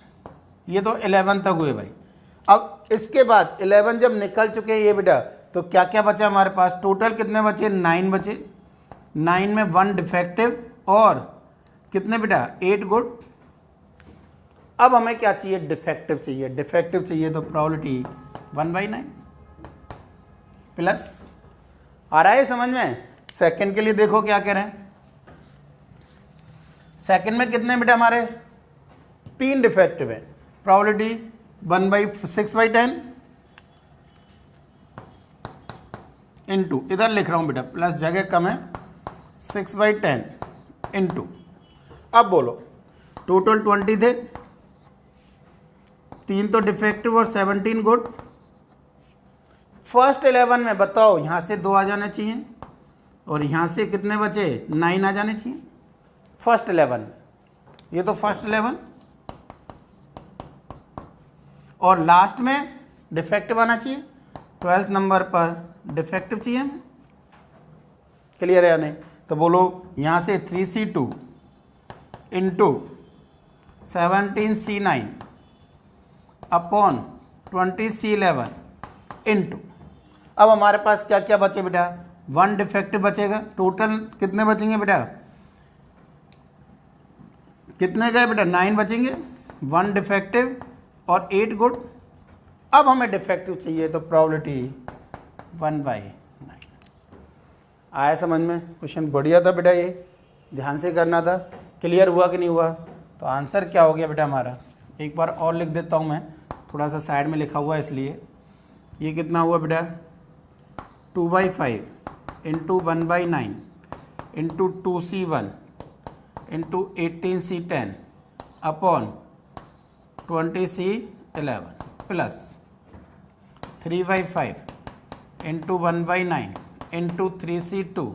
ये तो 11 तक हुए भाई। अब इसके बाद 11 जब निकल चुके हैं ये बेटा, तो क्या क्या बचा हमारे पास? टोटल कितने बचे? 9 बचे। 9 में 1 डिफेक्टिव और कितने बेटा? 8 गुड अब हमें क्या चाहिए, डिफेक्टिव चाहिए। डिफेक्टिव चाहिए तो प्रोबेबिलिटी 1/9 प्लस, आ रहा है समझ में। सेकंड के लिए देखो क्या कह रहे हैं, सेकंड में कितने बेटा हमारे 3 डिफेक्टिव है, प्रोबेबिलिटी 1/6/10 इंटू, इधर लिख रहा हूं बेटा प्लस जगह कम है, 6/10 इंटू, अब बोलो टोटल 20 थे, 3 तो डिफेक्टिव और 17 गुड। फर्स्ट 11 में बताओ यहां से 2 आ जाने चाहिए और यहां से कितने बचे, 9 आ जाने चाहिए फर्स्ट 11 में। ये तो फर्स्ट 11 और लास्ट में डिफेक्टिव आना चाहिए, 12th नंबर पर डिफेक्टिव चाहिए हमें। क्लियर है या नहीं? तो बोलो यहां से 3C2 into 17C9 upon 20C11 into, अब हमारे पास क्या क्या बचे बेटा, 1 डिफेक्टिव बचेगा। टोटल कितने बचेंगे बेटा, कितने गए बेटा, 9 बचेंगे, 1 डिफेक्टिव और 8 गुड। अब हमें डिफेक्टिव चाहिए तो प्रोबेबिलिटी 1/9। आया समझ में? क्वेश्चन बढ़िया था बेटा, ये ध्यान से करना था। क्लियर हुआ कि नहीं हुआ? तो आंसर क्या हो गया बेटा हमारा, एक बार और लिख देता हूँ मैं, थोड़ा सा साइड में लिखा हुआ है इसलिए। ये कितना हुआ बेटा, 2/5 into 1/9 into 2C1 into 18C10 upon 20C11 plus 3/5 into 1/9 into 3C2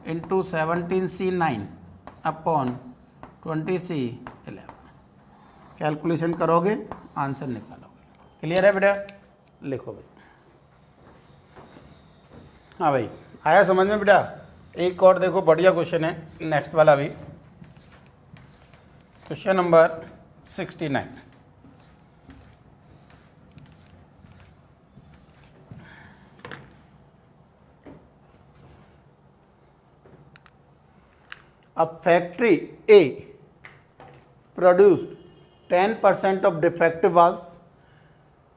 into 17C9 upon 20C11। Calculation करोगे आंसर निकालोगे। क्लियर है बेटा? लिखो भाई। हाँ भाई, आया समझ में बेटा? एक और देखो बढ़िया क्वेश्चन है नेक्स्ट वाला भी, question number 69। A factory A produced 10% of defective valves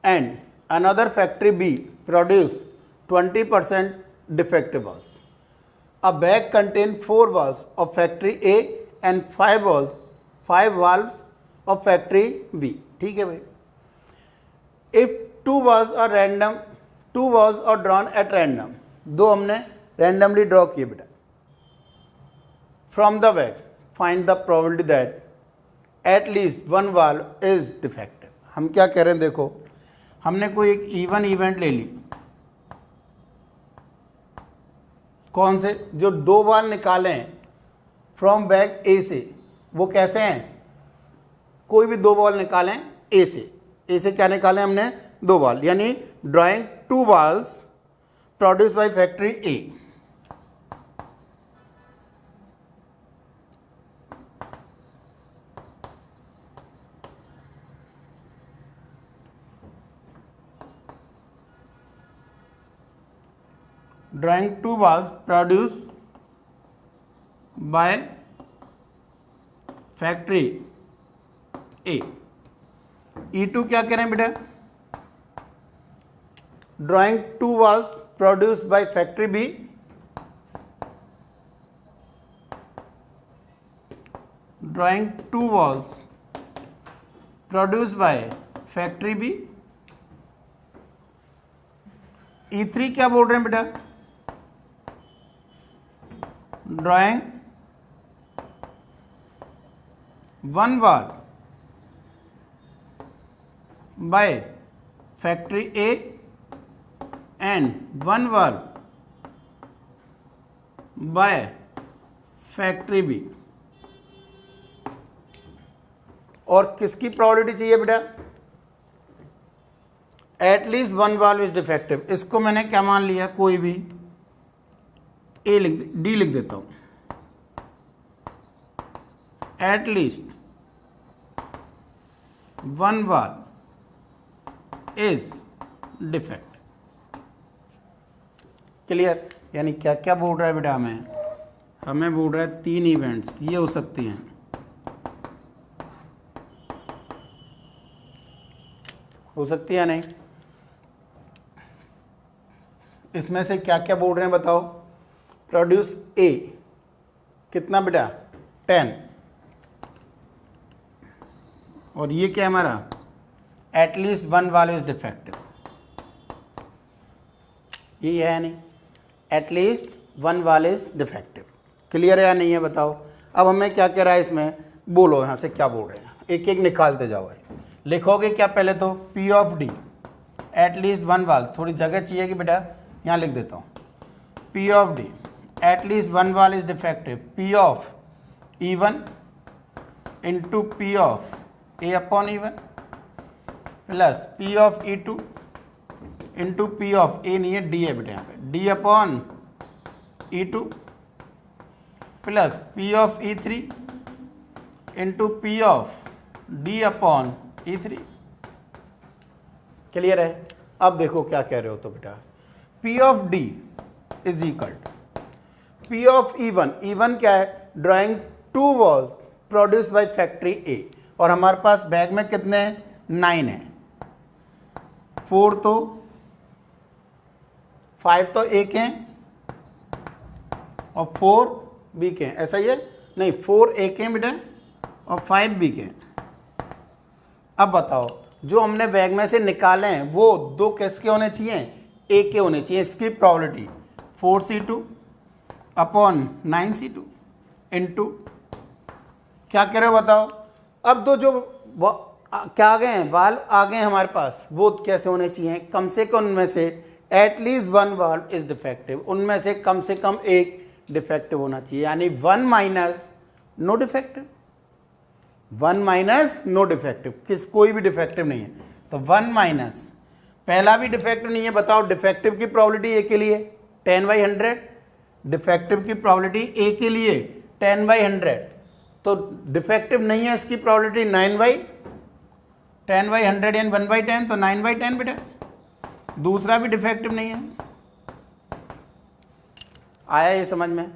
and another factory B produced 20% defective valves. A bag contains 4 valves of factory A and 5 valves of factory B. ठीक है भाई? If 2 valves are drawn at random, दो हमने randomly draw किए बेटा, from the bag, find the probability that at least one valve is defective. हम क्या कह रहे हैं, देखो हमने कोई एक इवन इवेंट ले ली, कौन से, जो 2 वाल्व निकाले हैं फ्रॉम बैग ए से, वो कैसे हैं, कोई भी 2 वाल्व निकालें ए से क्या निकालें हमने, 2 वाल्व, यानी drawing 2 valves produce by factory A. drawing 2 valves produced by factory A। E2 क्या करें बेटा, drawing 2 valves produced by factory B, drawing 2 valves produced by factory B। E3 क्या बोल रहे हैं बेटा, drawing 1 valve by factory A and 1 valve by factory B। और किसकी प्रोबेबिलिटी चाहिए बेटा, एटलीस्ट 1 valve इज डिफेक्टिव। इसको मैंने क्या मान लिया, कोई भी ए डी लिख देता हूं, at least 1 valve is defect. Clear? यानी क्या क्या बोल रहा है बेटा, हमें बोल रहा है 3 इवेंट्स ये हो सकती हैं, हो सकती है या नहीं? इसमें से क्या क्या बोल रहे हैं बताओ। प्रोड्यूस ए कितना बेटा 10, और ये क्या है हमारा at least one ball is defective, ये है नहीं, at least one ball is defective. Clear है या नहीं है बताओ। अब हमें क्या कह रहा है इसमें, बोलो यहाँ से क्या बोल रहे हैं, एक एक निकालते जाओ भाई। लिखोगे क्या पहले तो P of D at least one वाल, थोड़ी जगह चाहिए कि बेटा यहाँ लिख देता हूँ। P of D at least one ball is defective, P of E1 into P of A upon E1 plus P of E2 into P of A नहीं है D है बेटा यहाँ पे, D upon E2 plus P of E3 into P of D upon E3। Clear है। अब देखो क्या कह रहे हो तो बेटा P of D is equal to P of E1, E1 क्या है, drawing two balls produce by factory A, और हमारे पास बैग में कितने हैं 9 है, 4 तो 5 तो A के हैं और 4 B के हैं, ऐसा ही है नहीं, 4 A के हैं बेटा और 5 B के हैं। अब बताओ जो हमने बैग में से निकाले हैं वो दो किसके होने चाहिए, ए के होने चाहिए। इसकी probability 4C2 upon 9C2 into क्या कह रहे हो बताओ। अब दो जो क्या आ गए हैं वाल आ गए हैं हमारे पास, वो कैसे होने चाहिए, कम से कम उनमें से at least one ball is defective, उनमें से कम एक डिफेक्टिव होना चाहिए, यानी 1 minus no defective, 1 minus no defective, कोई भी डिफेक्टिव नहीं है। तो 1 माइनस पहला भी डिफेक्टिव नहीं है, बताओ डिफेक्टिव की प्रोबेबिलिटी ए के लिए 10/100, डिफेक्टिव की प्रोबेबिलिटी ए के लिए 10/100, तो डिफेक्टिव नहीं है इसकी प्रोबेबिलिटी 9/10/100 यानी 1/10, तो 9/10 बेटा। दूसरा भी डिफेक्टिव नहीं है। आया ये समझ में?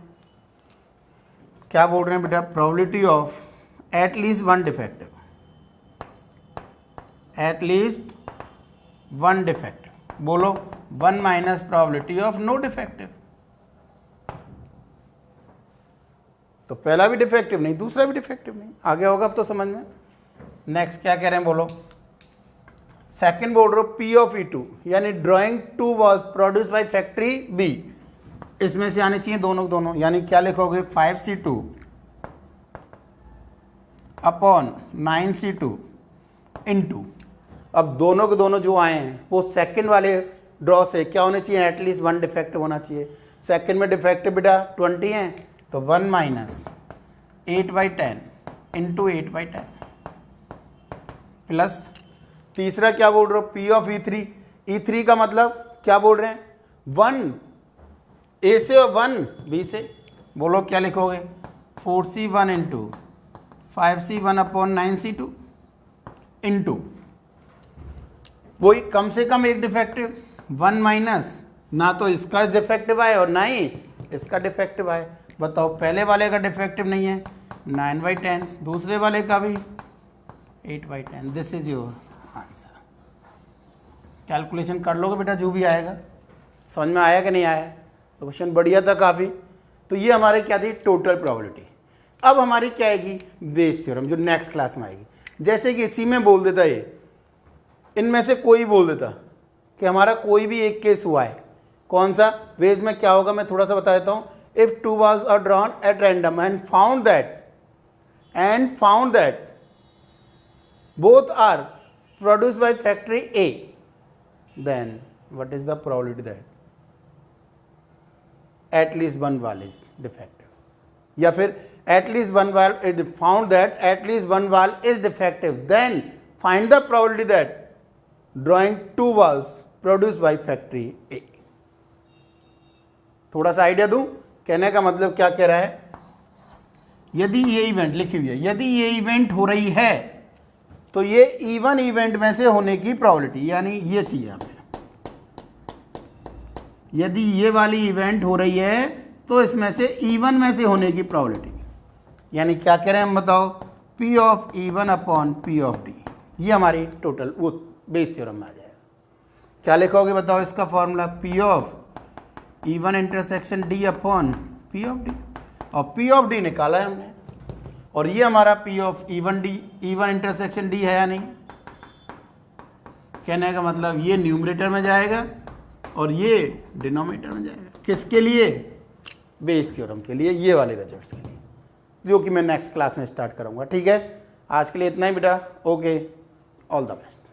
क्या बोल रहे हैं बेटा, probability of at least one defective, at least one defective, बोलो 1 minus probability of no defective. तो पहला भी डिफेक्टिव नहीं, दूसरा भी डिफेक्टिव नहीं, आगे होगा अब तो समझ में। नेक्स्ट क्या कह रहे हैं बोलो, सेकंड बोल रहे हो P ऑफ E2 यानी drawing two balls produce by factory B, इसमें से आने चाहिए दोनों, यानी क्या लिखोगे 5C2 अपॉन 9C2 इंटू, अब दोनों के दोनों जो आए हैं वो सेकंड वाले ड्रॉ से क्या होने चाहिए, एटलीस्ट वन डिफेक्टिव होना चाहिए। सेकंड में डिफेक्टिव बेटा 20 है, तो 1 माइनस 8/10 इंटू 8/10 प्लस तीसरा क्या बोल रहे हो P ऑफ E3, E3 का मतलब क्या बोल रहे हैं 1 A से और 1 B से, बोलो क्या लिखोगे 4C1 into 5C1 upon 9C2 into वही कम से कम एक डिफेक्टिव 1 माइनस, ना तो इसका डिफेक्टिव आए और ना ही इसका डिफेक्टिव आए। बताओ पहले वाले का डिफेक्टिव नहीं है 9/10, दूसरे वाले का भी 8/10। This is your answer. Calculation कर लोगे बेटा जो भी आएगा। समझ में आया कि नहीं आया? तो क्वेश्चन बढ़िया था काफ़ी। तो ये हमारे क्या थी टोटल प्रोबेबिलिटी। अब हमारी क्या आएगी बेस थ्योरम, जो नेक्स्ट क्लास में आएगी। जैसे कि इसी में बोल देता ये, इनमें से कोई बोल देता कि हमारा कोई भी एक केस हुआ है, कौन सा वेज में क्या होगा मैं थोड़ा सा बता देता हूँ। If two balls are drawn at random and found that both are produced by factory A, then what is the probability that at least one valve is defective? या फिर at least one valve is found that at least one valve is defective, then find the probability that drawing two valves produced by factory A. थोड़ा सा आइडिया दूं, कहने का मतलब क्या कह रहा है, यदि ये इवेंट लिखी हुई है, यदि ये इवेंट हो रही है तो ये इवन इवेंट में से होने की प्रोबेबिलिटी, यानी ये चाहिए हमें, यदि ये वाली इवेंट हो रही है तो इसमें से इवन में से होने की प्रोबेबिलिटी, यानी क्या कह रहे हैं हम बताओ P of E1 upon P of D, ये हमारी टोटल वो बेस थ्योरम में आ जाएगा। क्या लिखोगे बताओ इसका formula, P of E1 intersection D upon P of D, और पी ऑफ डी निकाला है हमने, और ये हमारा P of E1 intersection D है या नहीं। कहने का मतलब ये न्यूमरेटर में जाएगा और ये डिनोमिनेटर में जाएगा। किसके लिए? बेस थ्योरम के लिए, ये वाले रिजल्ट्स के लिए, जो कि मैं नेक्स्ट क्लास में स्टार्ट करूंगा। ठीक है, आज के लिए इतना ही बेटा। Okay, all the best.